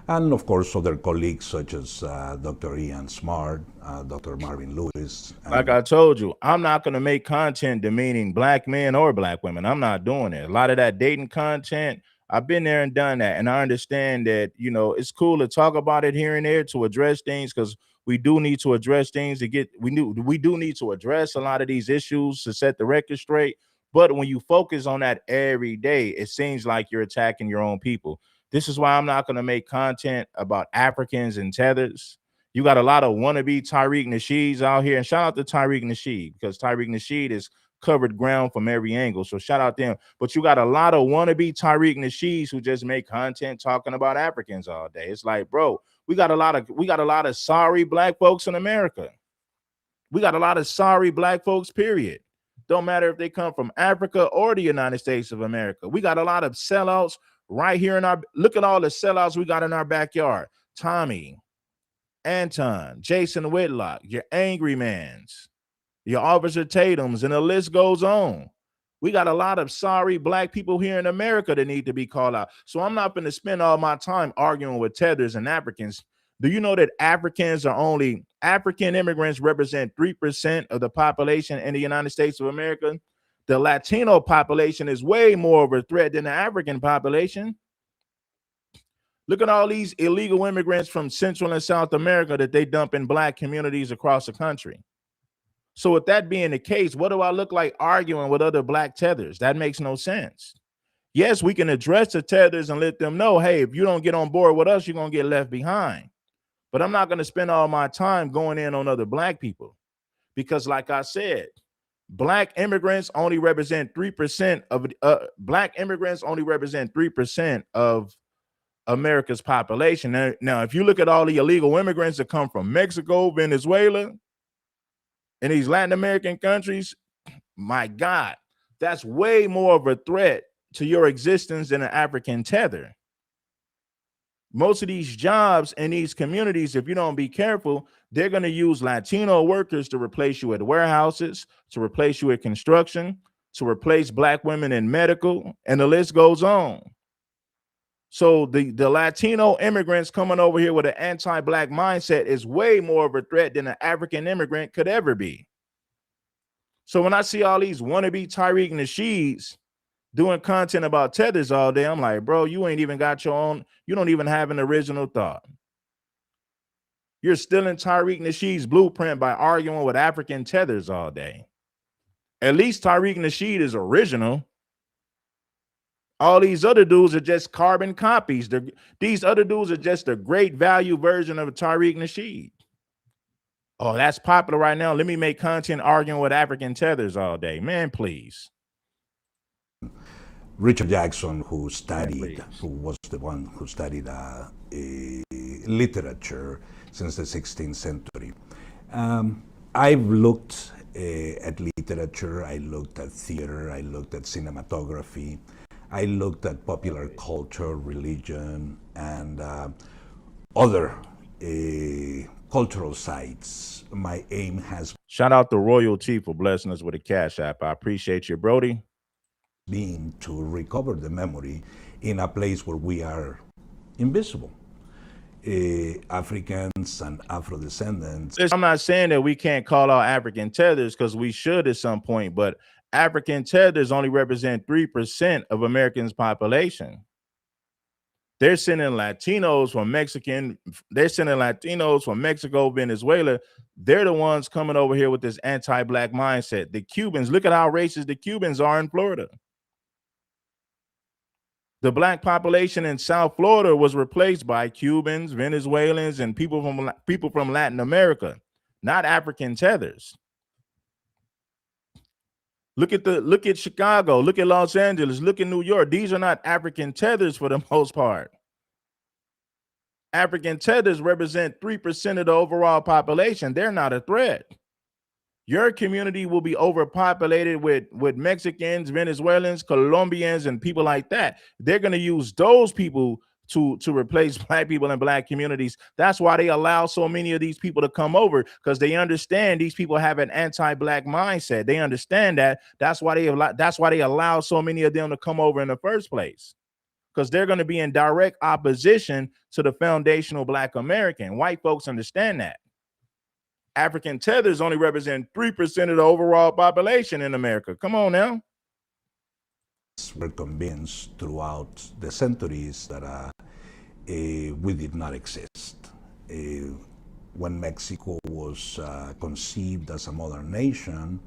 and of course other colleagues such as Dr. Ian Smart, Dr. Marvin Lewis. Like I told you, I'm not going to make content demeaning black men or black women. I'm not doing it. A lot of that dating content, I've been there and done that, and I understand that, you know, it's cool to talk about it here and there to address things, because we do need to address things to get, we do need to address a lot of these issues to set the record straight. But when you focus on that every day, it seems like you're attacking your own people. This is why I'm not going to make content about Africans and tethers. You got a lot of wannabe Tariq Nasheeds out here, and shout out to Tariq Nasheed, because Tariq Nasheed is covered ground from every angle. So shout out them. But you got a lot of wannabe Tariq Nasheeds who just make content talking about Africans all day. It's like, bro, we got a lot of sorry black folks in America. We got a lot of sorry black folks, period. Don't matter if they come from Africa or the United States of America. We got a lot of sellouts right here in our, look at all the sellouts we got in our backyard. Tommy, Anton, Jason Whitlock, your Angry Mans, your Officer Tatum's, and the list goes on. We got a lot of sorry black people here in America that need to be called out. So I'm not going to spend all my time arguing with tethers and Africans. Do you know that African immigrants represent 3% of the population in the United States of America? The Latino population is way more of a threat than the African population. Look at all these illegal immigrants from Central and South America that they dump in black communities across the country. So with that being the case, what do I look like arguing with other black tethers? That makes no sense. Yes, we can address the tethers and let them know, hey, if you don't get on board with us, you're going to get left behind. But I'm not going to spend all my time going in on other black people, because like I said, black immigrants only represent 3% of America's population. Now, if you look at all the illegal immigrants that come from Mexico, Venezuela, and these Latin American countries, my God, that's way more of a threat to your existence than an African tether. Most of these jobs in these communities, if you don't be careful, they're going to use Latino workers to replace you at warehouses, to replace you at construction, to replace black women in medical, and the list goes on. So the Latino immigrants coming over here with an anti-black mindset is way more of a threat than an African immigrant could ever be. So when I see all these wannabe Tariq Nasheeds doing content about tethers all day, I'm like, bro, you ain't even got your own, you don't even have an original thought. You're stealing Tariq Nasheed's blueprint by arguing with African tethers all day. At least Tariq Nasheed is original. All these other dudes are just carbon copies. These other dudes are just a great value version of Tariq Nasheed. Oh, that's popular right now. Let me make content arguing with African tethers all day. Man, please. Richard Jackson, who was the one who studied literature since the 16th century. I've looked at literature, I looked at theater, I looked at cinematography, I looked at popular culture, religion, and other cultural sites. My aim has Shout out to Royalty for blessing us with a Cash App. I appreciate you, Brody. been to recover the memory in a place where we are invisible. Africans and Afro-descendants. I'm not saying that we can't call out African tethers, because we should at some point, but African tethers only represent 3% of Americans' population. They're sending Latinos from Mexico, Venezuela. They're the ones coming over here with this anti-black mindset. The Cubans, look at how racist the Cubans are in Florida. The black population in South Florida was replaced by Cubans, Venezuelans, and people from Latin America, not African tethers. Look at Chicago, look at Los Angeles, look at New York. These are not African tethers for the most part. African tethers represent 3% of the overall population. They're not a threat. Your community will be overpopulated with Mexicans, Venezuelans, Colombians, and people like that. They're going to use those people to replace black people in black communities. That's why they allow so many of these people to come over, because they understand these people have an anti-black mindset. They understand that. That's why they allow so many of them to come over in the first place, because they're going to be in direct opposition to the foundational black American. White folks understand that. African tethers only represent 3% of the overall population in America. Come on now. We're convinced throughout the centuries that we did not exist. When Mexico was conceived as a modern nation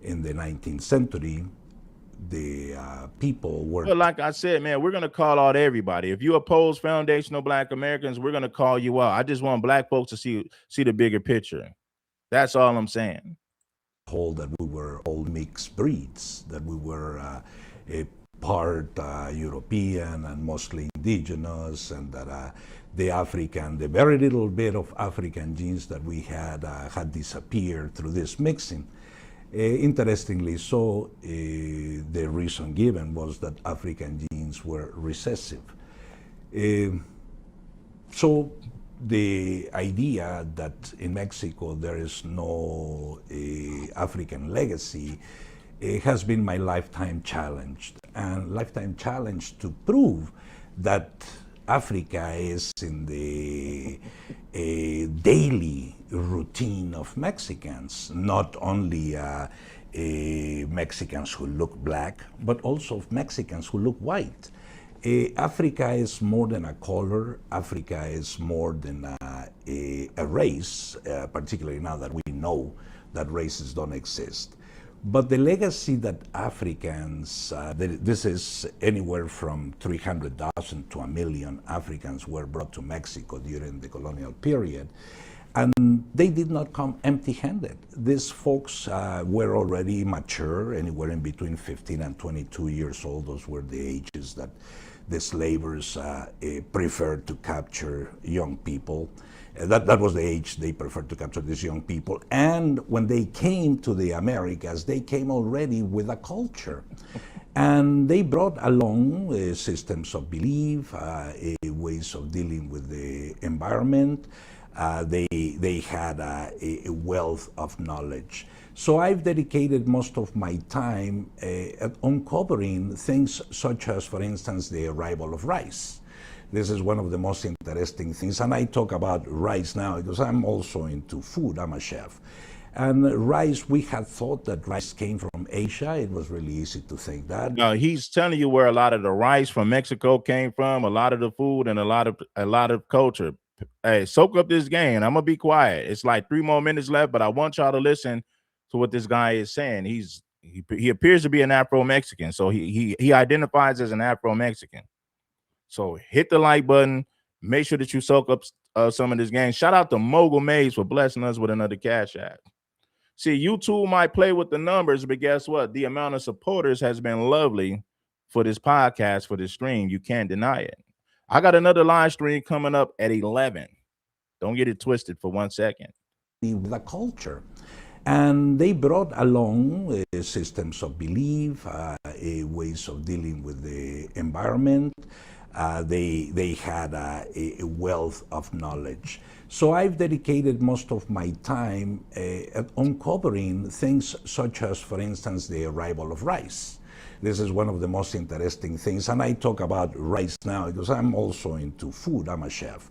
in the 19th century, the people were... But like I said, man, we're going to call out everybody. If you oppose foundational black Americans, we're going to call you out. I just want black folks to see the bigger picture. That's all I'm saying. Told that we were all mixed breeds, that we were a part European and mostly indigenous, and that the very little bit of African genes that we had disappeared through this mixing. Interestingly so, the reason given was that African genes were recessive. So the idea that in Mexico there is no African legacy has been my lifetime challenge, to prove that Africa is in the daily routine of Mexicans, not only Mexicans who look black, but also Mexicans who look white. Africa is more than a color. Africa is more than a race, particularly now that we know that races don't exist. But the legacy that Africans, this is anywhere from 300,000 to 1 million Africans were brought to Mexico during the colonial period. And they did not come empty-handed. These folks were already mature, anywhere in between 15 and 22 years old. Those were the ages that the slavers preferred to capture young people. That was the age they preferred to capture these young people. And when they came to the Americas, they came already with a culture. And they brought along systems of belief, ways of dealing with the environment. They had a wealth of knowledge. So I've dedicated most of my time at uncovering things such as, for instance, the arrival of rice. This is one of the most interesting things. And I talk about rice now because I'm also into food. I'm a chef. And rice, we had thought that rice came from Asia. It was really easy to think that. He's telling you where a lot of the rice from Mexico came from, a lot of the food, and a lot of culture. Hey, soak up this game. I'm gonna be quiet. It's like 3 more minutes left, but I want y'all to listen to what this guy is saying. He appears to be an Afro-Mexican, so he identifies as an Afro-Mexican. So hit the like button. Make sure that you soak up some of this game. Shout out to Mogul Maze for blessing us with another cash app. See, YouTube might play with the numbers, but guess what? The amount of supporters has been lovely for this podcast, for this stream. You can't deny it. I got another live stream coming up at 11. Don't get it twisted for 1 second. The culture. And they brought along systems of belief, ways of dealing with the environment. They had a wealth of knowledge. So I've dedicated most of my time at uncovering things such as, for instance, the arrival of rice. This is one of the most interesting things. And I talk about rice now because I'm also into food. I'm a chef.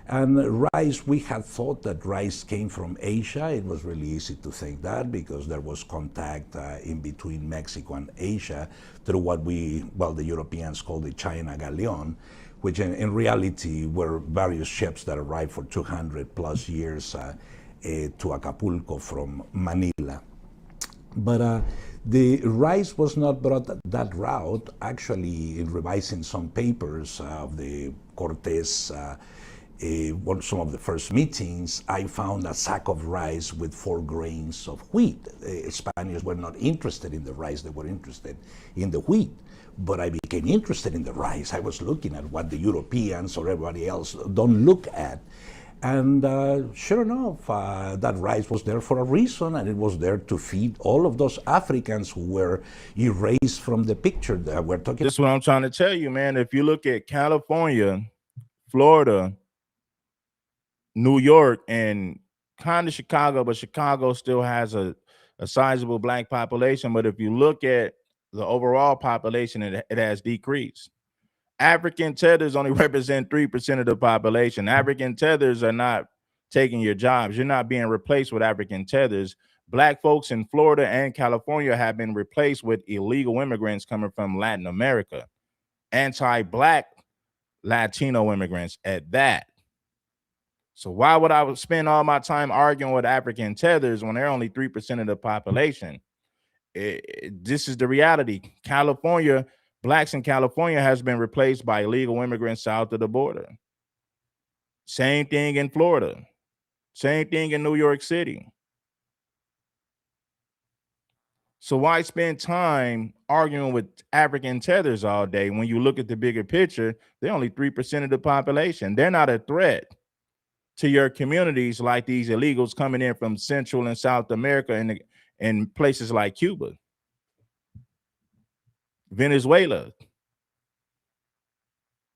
And rice, we had thought that rice came from Asia. It was really easy to think that because there was contact in between Mexico and Asia through what the Europeans call the China Galleon, which in reality were various ships that arrived for 200 plus years to Acapulco from Manila. But the rice was not brought that route. Actually, in revising some papers of the Cortes, some of the first meetings, I found a sack of rice with 4 grains of wheat. Spaniards were not interested in the rice, they were interested in the wheat. But I became interested in the rice. I was looking at what the Europeans or everybody else don't look at. And sure enough, that rice was there for a reason, and it was there to feed all of those Africans who were erased from the picture that we're talking about. This is what I'm trying to tell you, man. If you look at California, Florida, New York, and kind of Chicago, but Chicago still has a sizable black population. But if you look at the overall population, it has decreased. African tethers only represent 3% of the population. African tethers are not taking your jobs. You're not being replaced with African tethers. Black folks in Florida and California have been replaced with illegal immigrants coming from Latin America, anti-black Latino immigrants at that. So why would I spend all my time arguing with African tethers when they're only 3% of the population? This is the reality. California, blacks in California has been replaced by illegal immigrants south of the border. Same thing in Florida. Same thing in New York City. So why spend time arguing with African tethers all day when you look at the bigger picture? They're only 3% of the population. They're not a threat to your communities like these illegals coming in from Central and South America and places like Cuba, Venezuela.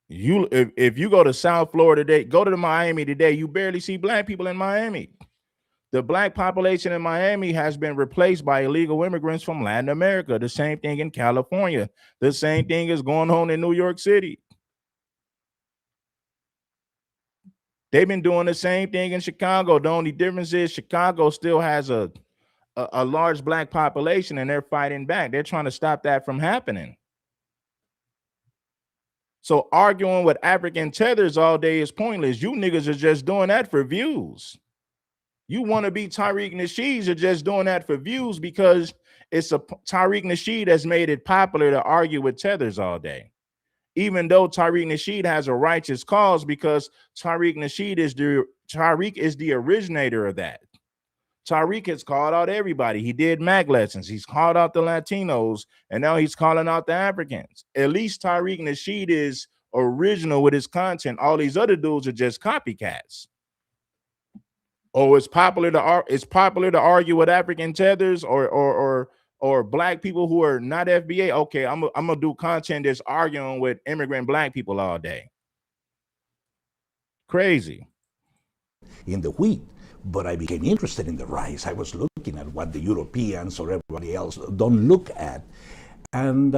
If you go to South Florida today, go to Miami today, you barely see black people in Miami. The black population in Miami has been replaced by illegal immigrants from Latin America. The same thing in California. The same thing is going on in New York City. They've been doing the same thing in Chicago. The only difference is Chicago still has a large black population and they're fighting back. They're trying to stop that from happening. So arguing with African tethers all day is pointless. You niggas are just doing that for views. You want to be Tariq Nasheed, are just doing that for views because it's Tariq Nasheed has made it popular to argue with tethers all day. Even though Tariq Nasheed has a righteous cause, because Tariq Nasheed is the originator of that. Tariq has called out everybody. He did mag lessons. He's called out the Latinos, and now he's calling out the Africans. At least Tariq Nasheed is original with his content. All these other dudes are just copycats. Oh, it's popular to argue with African tethers or black people who are not FBA. Okay, I'm gonna do content that's arguing with immigrant black people all day. Crazy. In the wheat, but I became interested in the rice. I was looking at what the Europeans or everybody else don't look at. And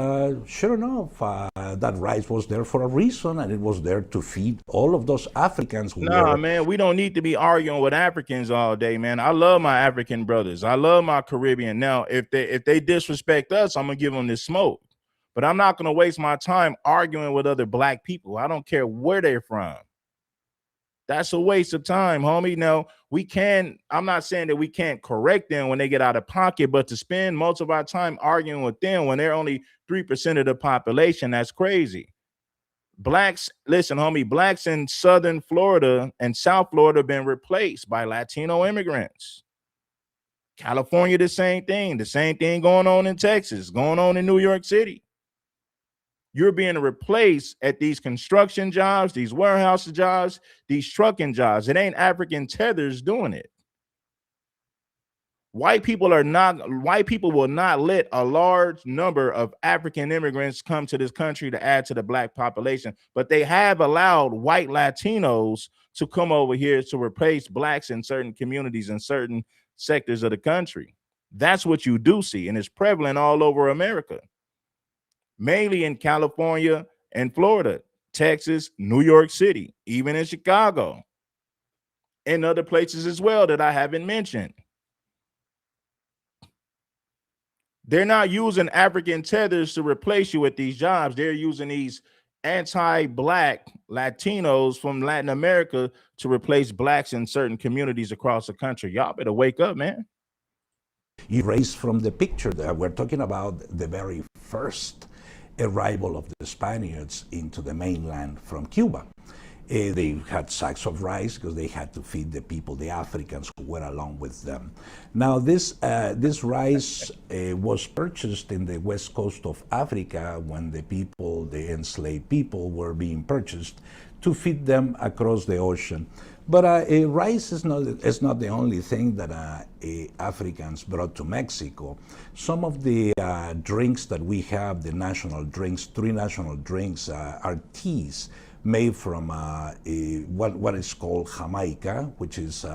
sure enough, that rice was there for a reason, and it was there to feed all of those Africans who Nah, were. man, we don't need to be arguing with Africans all day, man. I love my African brothers. I love my Caribbean. Now, if they disrespect us, I'm gonna give them this smoke. But I'm not gonna waste my time arguing with other black people. I don't care where they're from. That's a waste of time, homie. Now, I'm not saying that we can't correct them when they get out of pocket, but to spend most of our time arguing with them when they're only 3% of the population, that's crazy. Blacks, listen, homie, blacks in Southern Florida and South Florida have been replaced by Latino immigrants. California, the same thing. The same thing going on in Texas, going on in New York City. You're being replaced at these construction jobs, these warehouse jobs, these trucking jobs. It ain't African tethers doing it. White people will not let a large number of African immigrants come to this country to add to the black population, but they have allowed white Latinos to come over here to replace blacks in certain communities and certain sectors of the country. That's what you do see, and it's prevalent all over America, mainly in California and Florida, Texas, New York City, even in Chicago, and other places as well that I haven't mentioned. They're not using African tethers to replace you at these jobs. They're using these anti-black Latinos from Latin America to replace blacks in certain communities across the country. Y'all better wake up, man. Erased from the picture. We're talking about the very first arrival of the Spaniards into the mainland from Cuba. They had sacks of rice because they had to feed the people, the Africans who were along with them. Now, this rice was purchased in the west coast of Africa when the enslaved people, were being purchased to feed them across the ocean. But rice is not the only thing that Africans brought to Mexico. Some of the drinks that we have, the national drinks, 3 national drinks, are teas made from what is called Jamaica, which is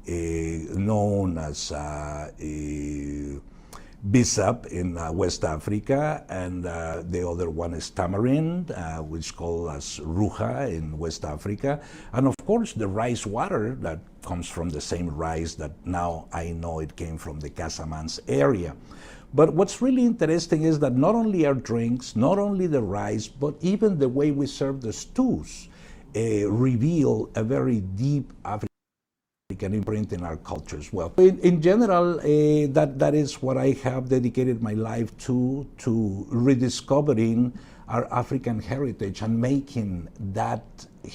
known as Bissap in West Africa, and the other one is tamarind, which is called as Ruja in West Africa, and of course the rice water that comes from the same rice that now I know it came from the Casamance area. But what's really interesting is that not only our drinks, not only the rice, but even the way we serve the stews reveal a very deep African imprint in our culture as well. In general, that is what I have dedicated my life to rediscovering our African heritage and making that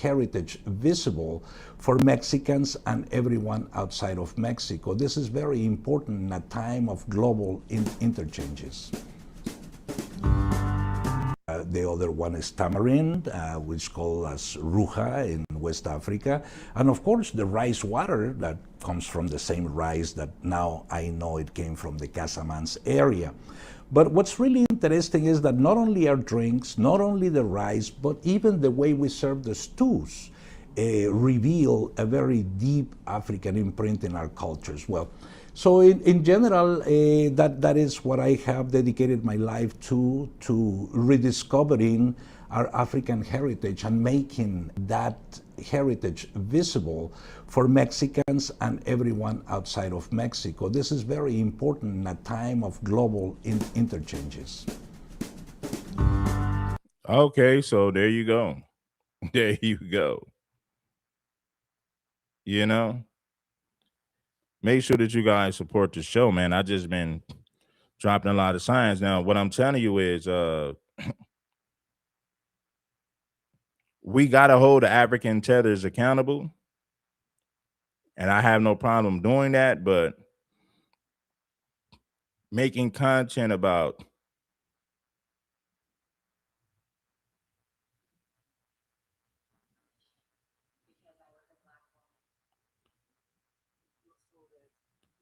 heritage visible for Mexicans and everyone outside of Mexico. This is very important in a time of global interchanges. The other one is tamarind, which is called as Ruja in West Africa. And of course, the rice water that comes from the same rice that now I know it came from the Casamance area. But what's really interesting is that not only our drinks, not only the rice, but even the way we serve the stews reveal a very deep African imprint in our culture as well. So in general, that is what I have dedicated my life to rediscovering our African heritage and making that heritage visible for Mexicans and everyone outside of Mexico. This is very important in a time of global interchanges. Okay, so there you go. There you go. You know, make sure that you guys support the show, man. I just been dropping a lot of signs. Now, what I'm telling you is we got to hold the African tethers accountable. And I have no problem doing that, but making content about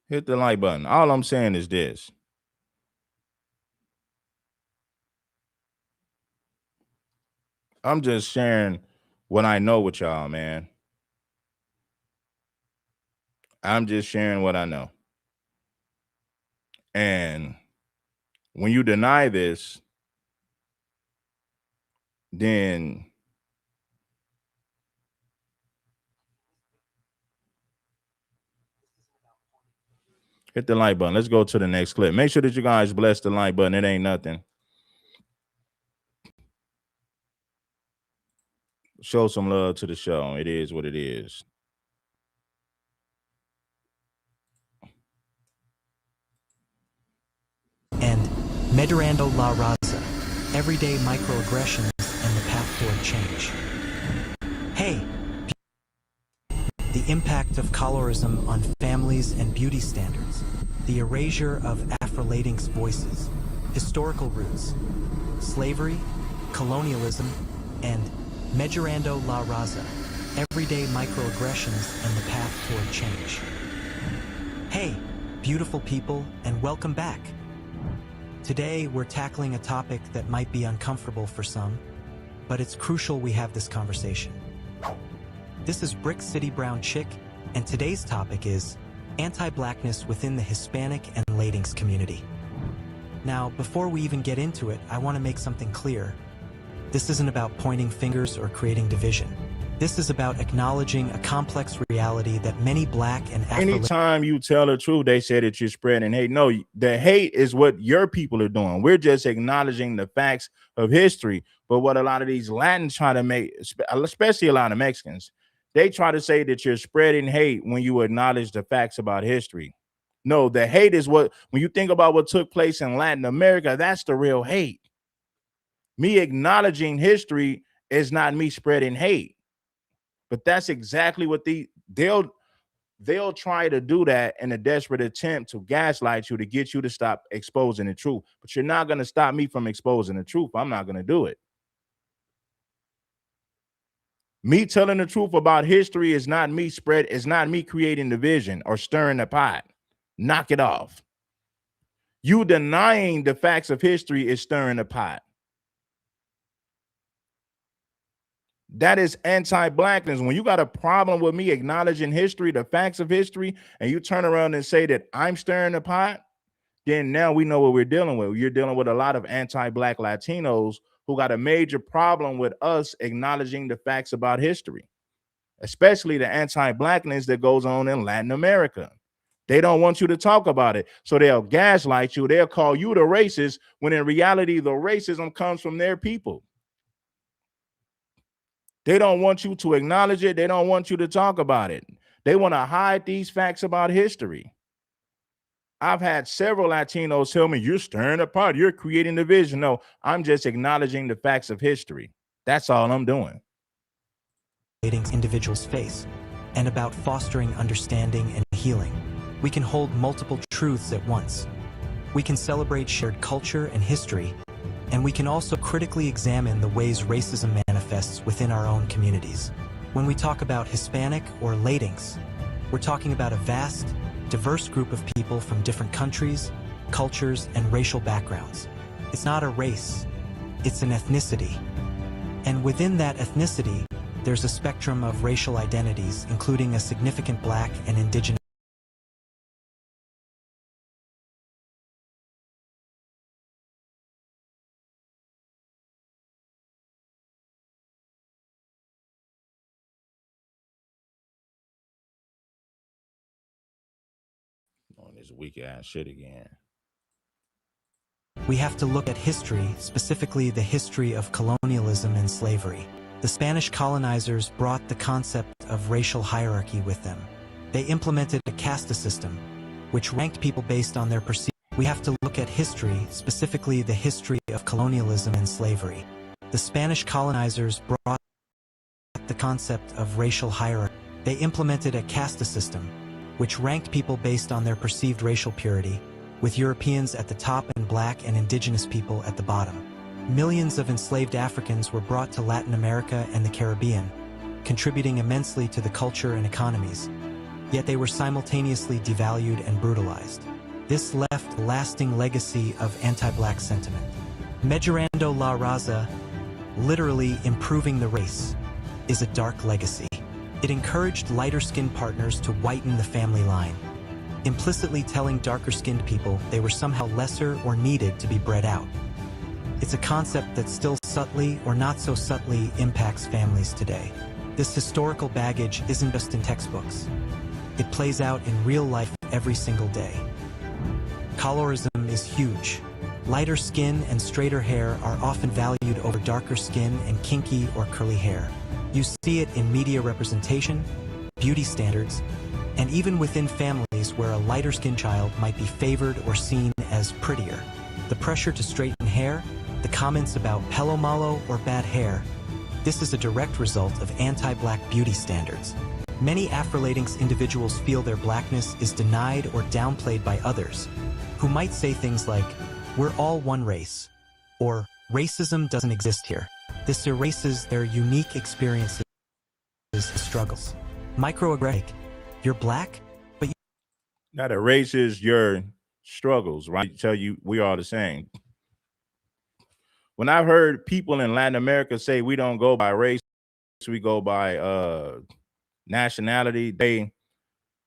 hit the like button. All I'm saying is this. I'm just sharing what I know with y'all, man. I'm just sharing what I know. And when you deny this, then hit the like button. Let's go to the next clip. Make sure that you guys bless the like button. It ain't nothing. Show some love to the show. It is what it is. And Medrando La Raza, everyday microaggressions and the path toward change. Hey, the impact of colorism on families and beauty standards, the erasure of Afro-Latinx voices, historical roots, slavery, colonialism, and Medrando La Raza, everyday microaggressions and the path toward change. Hey, beautiful people, and welcome back. Today, we're tackling a topic that might be uncomfortable for some, but it's crucial we have this conversation. This is Brick City Brown Chick, and today's topic is anti-blackness within the Hispanic and Latinx community. Now, before we even get into it, I want to make something clear. This isn't about pointing fingers or creating division. This is about acknowledging a complex reality that many Black and anytime you tell the truth, they say that you're spreading hate. No, the hate is what your people are doing. We're just acknowledging the facts of history. But what a lot of these Latins try to make, especially a lot of Mexicans, they try to say that you're spreading hate when you acknowledge the facts about history. No, the hate is what, when you think about what took place in Latin America, that's the real hate. Me acknowledging history is not me spreading hate. But that's exactly what they'll try to do, that in a desperate attempt to gaslight you, to get you to stop exposing the truth. But you're not going to stop me from exposing the truth. I'm not going to do it. Me telling the truth about history is not me creating division or stirring the pot. Knock it off. You denying the facts of history is stirring the pot. That is anti-blackness. When you got a problem with me acknowledging history, the facts of history, and you turn around and say that I'm stirring the pot, then now we know what we're dealing with. You're dealing with a lot of anti-Black Latinos who got a major problem with us acknowledging the facts about history, especially the anti-Blackness that goes on in Latin America. They don't want you to talk about it. So they'll gaslight you. They'll call you the racist, when in reality, the racism comes from their people. They don't want you to acknowledge it. They don't want you to talk about it. They want to hide these facts about history. I've had several Latinos tell me, you're stirring a pot, you're creating division. No, I'm just acknowledging the facts of history. That's all I'm doing. Individuals face, and about fostering understanding and healing. We can hold multiple truths at once. We can celebrate shared culture and history, and we can also critically examine the ways racism manifests within our own communities. When we talk about Hispanic or Latinx, we're talking about a vast, diverse group of people from different countries, cultures, and racial backgrounds. It's not a race, it's an ethnicity. And within that ethnicity, there's a spectrum of racial identities, including a significant Black and Indigenous on this weak ass shit again. We have to look at history, specifically the history of colonialism and slavery. The Spanish colonizers brought the concept of racial hierarchy with them. They implemented a caste system, which ranked people based on their perceived. We have to look at history, specifically the history of colonialism and slavery. The Spanish colonizers brought the concept of racial hierarchy. They implemented a caste system, which ranked people based on their perceived racial purity, with Europeans at the top and Black and Indigenous people at the bottom. Millions of enslaved Africans were brought to Latin America and the Caribbean, contributing immensely to the culture and economies, yet they were simultaneously devalued and brutalized. This left a lasting legacy of anti-Black sentiment. Mejorando la Raza, literally improving the race, is a dark legacy. It encouraged lighter-skinned partners to whiten the family line. implicitly telling darker-skinned people they were somehow lesser or needed to be bred out. It's a concept that still subtly or not so subtly impacts families today. This historical baggage isn't just in textbooks. It plays out in real life every single day. Colorism is huge. Lighter skin and straighter hair are often valued over darker skin and kinky or curly hair. You see it in media representation, beauty standards, and even within families where a lighter-skinned child might be favored or seen as prettier. The pressure to straighten hair, the comments about pelo malo or bad hair, this is a direct result of anti-black beauty standards. Many Afro-Latinx individuals feel their blackness is denied or downplayed by others, who might say things like, "We're all one race," or "Racism doesn't exist here." This erases their unique experiences and struggles. Microaggression, you're black, but you That erases your struggles, right? Tell you we are the same. When I've heard people in Latin America say we don't go by race, we go by nationality,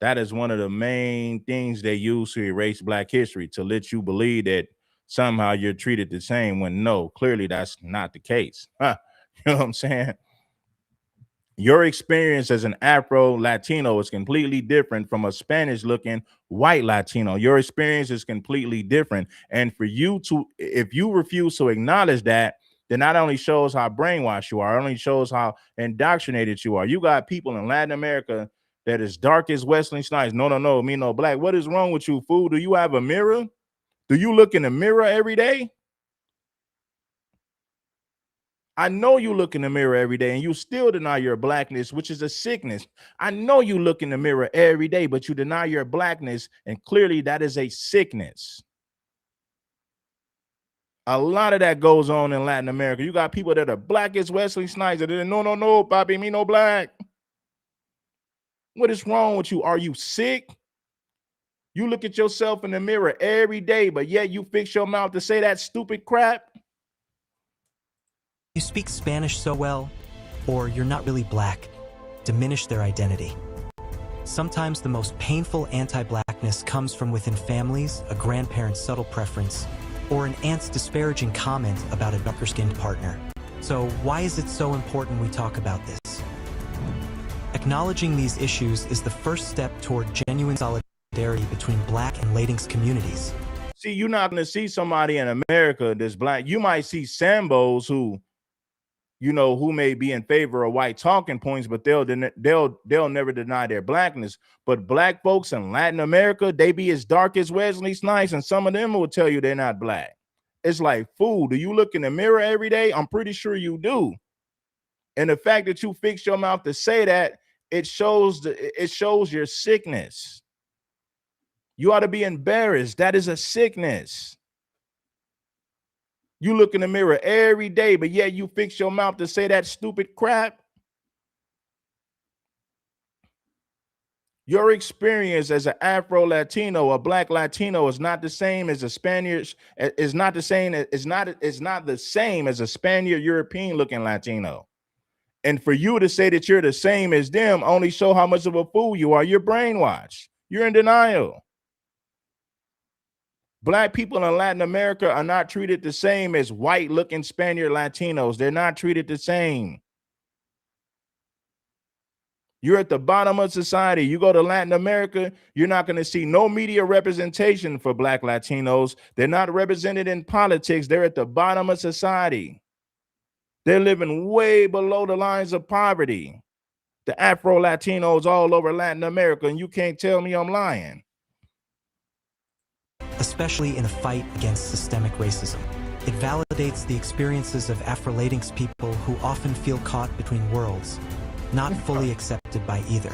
that is one of the main things they use to erase Black history, to let you believe that somehow you're treated the same, when no, clearly that's not the case. Huh. You know what I'm saying? Your experience as an Afro-Latino is completely different from a Spanish-looking white Latino. Your experience is completely different. And for you to, if you refuse to acknowledge that, then not only shows how brainwashed you are, it only shows how indoctrinated you are. You got people in Latin America that is dark as Wesley Snipes. No, no, no, me no black. What is wrong with you, fool? Do you have a mirror? Do you look in the mirror every day? I know you look in the mirror every day and you still deny your blackness, which is a sickness. I know you look in the mirror every day, but you deny your blackness, and clearly that is a sickness. A lot of that goes on in Latin America. You got people that are black as Wesley Snipes, and then no, no, no, papi, me no black. What is wrong with you? Are you sick? You look at yourself in the mirror every day, but yet you fix your mouth to say that stupid crap. speak Spanish so well, or you're not really black, diminish their identity. Sometimes the most painful anti-blackness comes from within families, a grandparent's subtle preference, or an aunt's disparaging comment about a darker-skinned partner. So why is it so important we talk about this? Acknowledging these issues is the first step toward genuine solidarity between Black and Latinx communities. See, you're not going to see somebody in America that's black. You might see Sambos who, you know, who may be in favor of white talking points, but they'll never deny their blackness. But black folks in Latin America, they be as dark as Wesley Snipes, and some of them will tell you they're not black. It's like, fool, do you look in the mirror every day? I'm pretty sure you do. And the fact that you fix your mouth to say that, it shows your sickness. You ought to be embarrassed. That is a sickness. You look in the mirror every day, but yet you fix your mouth to say that stupid crap. Your experience as an Afro-Latino, a Black Latino, is not the same as a Spaniard. Is not the same. It's not the same as a Spaniard, European-looking Latino. And for you to say that you're the same as them only show how much of a fool you are. You're brainwashed. You're in denial. Black people in Latin America are not treated the same as white-looking Spaniard Latinos. They're not treated the same. You're at the bottom of society. You go to Latin America, you're not going to see no media representation for Black Latinos. They're not represented in politics. They're at the bottom of society. They're living way below the lines of poverty. The Afro-Latinos all over Latin America, and you can't tell me I'm lying. Especially in a fight against systemic racism. It validates the experiences of Afro-Latinx people who often feel caught between worlds, not fully accepted by either.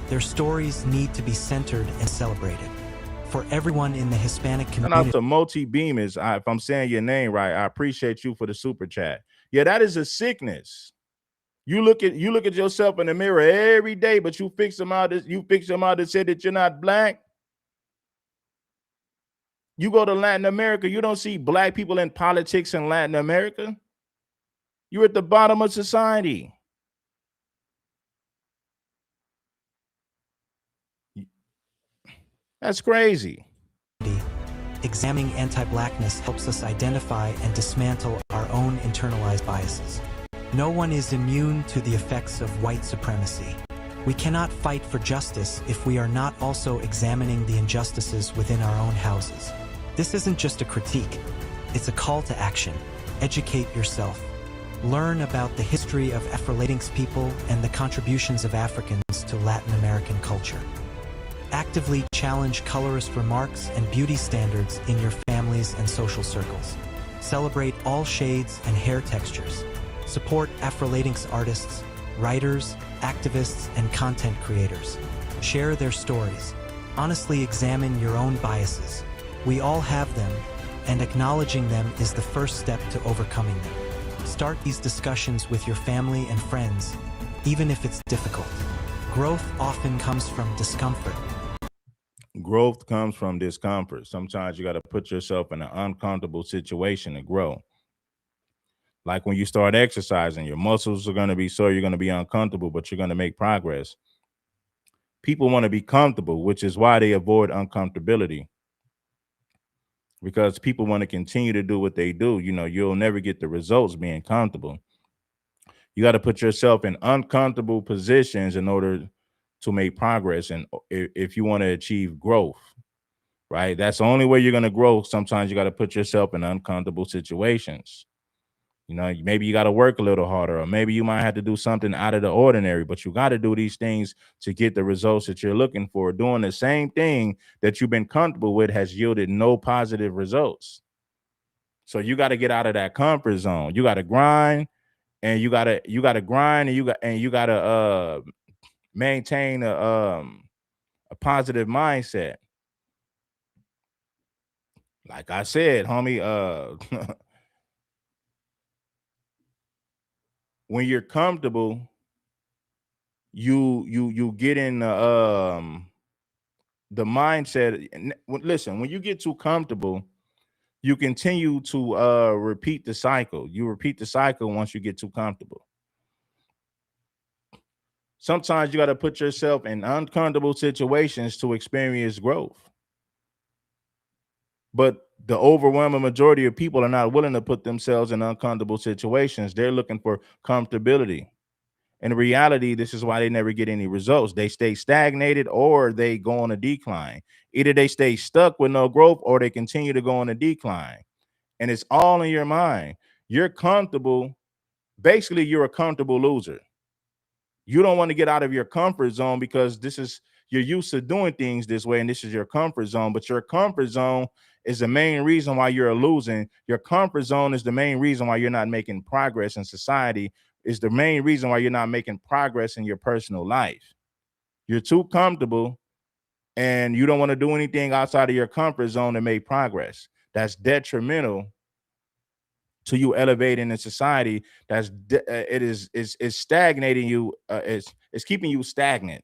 Their stories need to be centered and celebrated. For everyone in the Hispanic community. And to Multi Beamers, if I'm saying your name right, I appreciate you for the super chat. Yeah, that is a sickness. You look at yourself in the mirror every day, but you fix them out. You fix them out and say that you're not black. You go to Latin America, you don't see black people in politics in Latin America. You're at the bottom of society. That's crazy. Examining anti-blackness helps us identify and dismantle our own internalized biases. No one is immune to the effects of white supremacy. We cannot fight for justice if we are not also examining the injustices within our own houses. This isn't just a critique, it's a call to action. Educate yourself. Learn about the history of Afro-Latinx people and the contributions of Africans to Latin American culture. Actively challenge colorist remarks and beauty standards in your families and social circles. Celebrate all shades and hair textures. Support Afro-Latinx artists, writers, activists, and content creators. Share their stories. Honestly examine your own biases. We all have them, and acknowledging them is the first step to overcoming them. Start these discussions with your family and friends, even if it's difficult. Growth often comes from discomfort. Growth comes from discomfort. Sometimes you got to put yourself in an uncomfortable situation to grow. Like when you start exercising, your muscles are going to be sore, you're going to be uncomfortable, but you're going to make progress. People want to be comfortable, which is why they avoid uncomfortability. Because people want to continue to do what they do. You know, you'll never get the results being comfortable. You got to put yourself in uncomfortable positions in order to make progress. And if you want to achieve growth, right? That's the only way you're going to grow. Sometimes you got to put yourself in uncomfortable situations. You know, maybe you got to work a little harder, or maybe you might have to do something out of the ordinary, but you got to do these things to get the results that you're looking for. Doing the same thing that you've been comfortable with has yielded no positive results. So you got to get out of that comfort zone. You got to grind, and you got to grind, and you got to maintain a positive mindset. Like I said, homie, when you're comfortable, you get in the mindset. Listen, when you get too comfortable, you continue to repeat the cycle. You repeat the cycle once you get too comfortable. Sometimes you got to put yourself in uncomfortable situations to experience growth. But the overwhelming majority of people are not willing to put themselves in uncomfortable situations. They're looking for comfortability. In reality, this is why they never get any results. They stay stagnated or they go on a decline. Either they stay stuck with no growth or they continue to go on a decline. And it's all in your mind. You're comfortable. Basically, you're a comfortable loser. You don't want to get out of your comfort zone because you're used to doing things this way, and this is your comfort zone. But your comfort zone is the main reason why you're losing. Your comfort zone is the main reason why you're not making progress in society, is the main reason why you're not making progress in your personal life. You're too comfortable, and you don't want to do anything outside of your comfort zone to make progress. That's detrimental to you elevating in society. It's stagnating you. It's keeping you stagnant.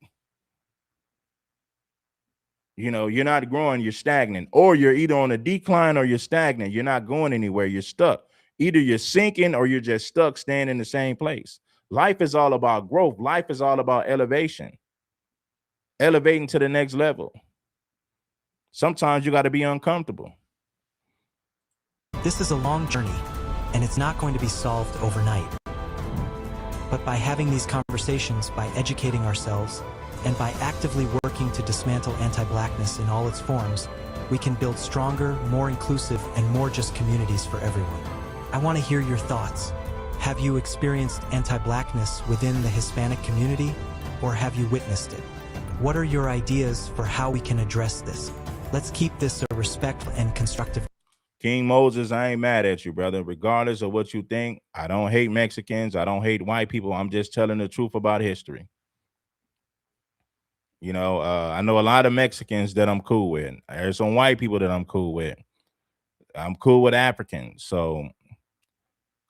You know, you're not growing, you're stagnant, or you're either on a decline or you're stagnant. You're not going anywhere. You're stuck. Either you're sinking or you're just stuck staying in the same place. Life is all about growth. Life is all about elevation, elevating to the next level. Sometimes you got to be uncomfortable. This is a long journey, and it's not going to be solved overnight. But by having these conversations, by educating ourselves, and by actively working to dismantle anti-blackness in all its forms, we can build stronger, more inclusive, and more just communities for everyone. I want to hear your thoughts. Have you experienced anti-blackness within the Hispanic community, or have you witnessed it? What are your ideas for how we can address this? Let's keep this a respectful and constructive. King Moses, I ain't mad at you, brother. Regardless of what you think, I don't hate Mexicans. I don't hate white people. I'm just telling the truth about history. You know, I know a lot of Mexicans that I'm cool with. There's some white people that I'm cool with. I'm cool with Africans. So,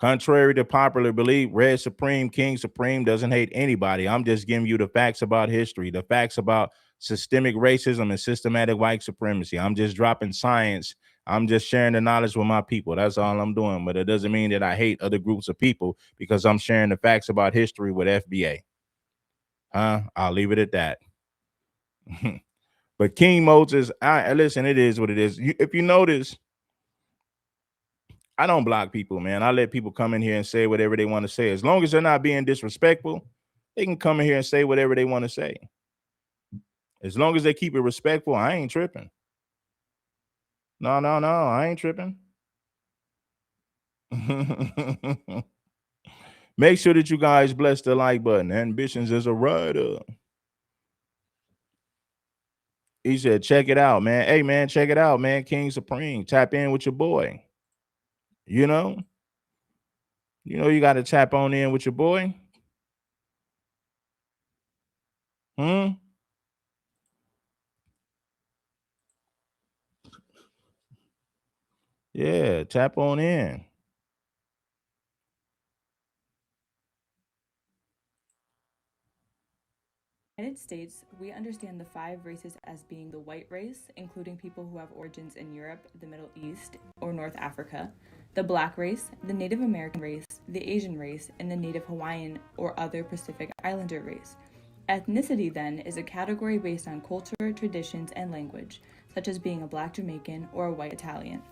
contrary to popular belief, Red Supreme, King Supreme doesn't hate anybody. I'm just giving you the facts about history, the facts about systemic racism and systematic white supremacy. I'm just dropping science. I'm just sharing the knowledge with my people. That's all I'm doing. But it doesn't mean that I hate other groups of people because I'm sharing the facts about history with FBA. I'll leave it at that. But King Moses, I listen, it is what it is. If you notice, I don't block people, man. I let people come in here and say whatever they want to say. As long as they're not being disrespectful, they can come in here and say whatever they want to say. As long as they keep it respectful, I ain't tripping. No, I ain't tripping. Make sure that you guys bless the like button. Ambitions is a rider. He said, check it out, man. Hey, man, check it out, man. King Supreme. Tap in with your boy. You know? You got to tap on in with your boy. Yeah, tap on in. United States, we understand the 5 races as being the white race, including people who have origins in Europe, the Middle East, or North Africa, the black race, the Native American race, the Asian race, and the Native Hawaiian or other Pacific Islander race. Ethnicity, then, is a category based on culture, traditions, and language, such as being a black Jamaican or a white Italian.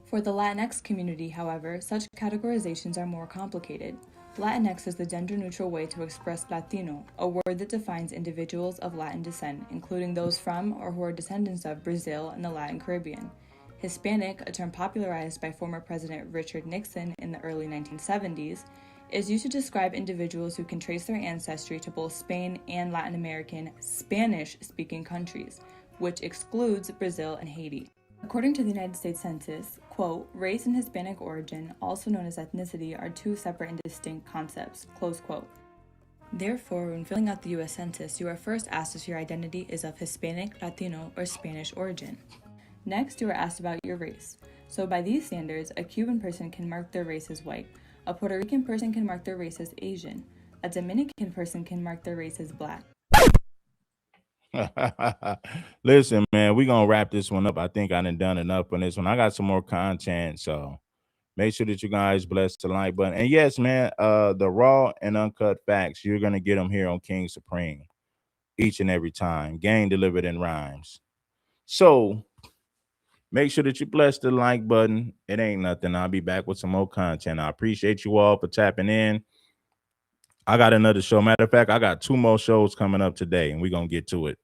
For the Latinx community, however, such categorizations are more complicated. Latinx is the gender-neutral way to express Latino, a word that defines individuals of Latin descent, including those from or who are descendants of Brazil and the Latin Caribbean. Hispanic, a term popularized by former President Richard Nixon in the early 1970s, is used to describe individuals who can trace their ancestry to both Spain and Latin American Spanish-speaking countries, which excludes Brazil and Haiti. According to the United States Census, quote, race and Hispanic origin, also known as ethnicity, are 2 separate and distinct concepts, close quote. Therefore, when filling out the U.S. Census, you are first asked if your identity is of Hispanic, Latino, or Spanish origin. Next, you are asked about your race. So by these standards, a Cuban person can mark their race as white, a Puerto Rican person can mark their race as Asian, a Dominican person can mark their race as black. Listen, man, we're going to wrap this one up. I think I done enough on this one. I got some more content, so make sure that you guys bless the like button. And yes, man, the raw and uncut facts, you're going to get them here on King Supreme each and every time. Game delivered in rhymes. So make sure that you bless the like button. It ain't nothing. I'll be back with some more content. I appreciate you all for tapping in. I got another show. Matter of fact, I got 2 more shows coming up today, and we're going to get to it.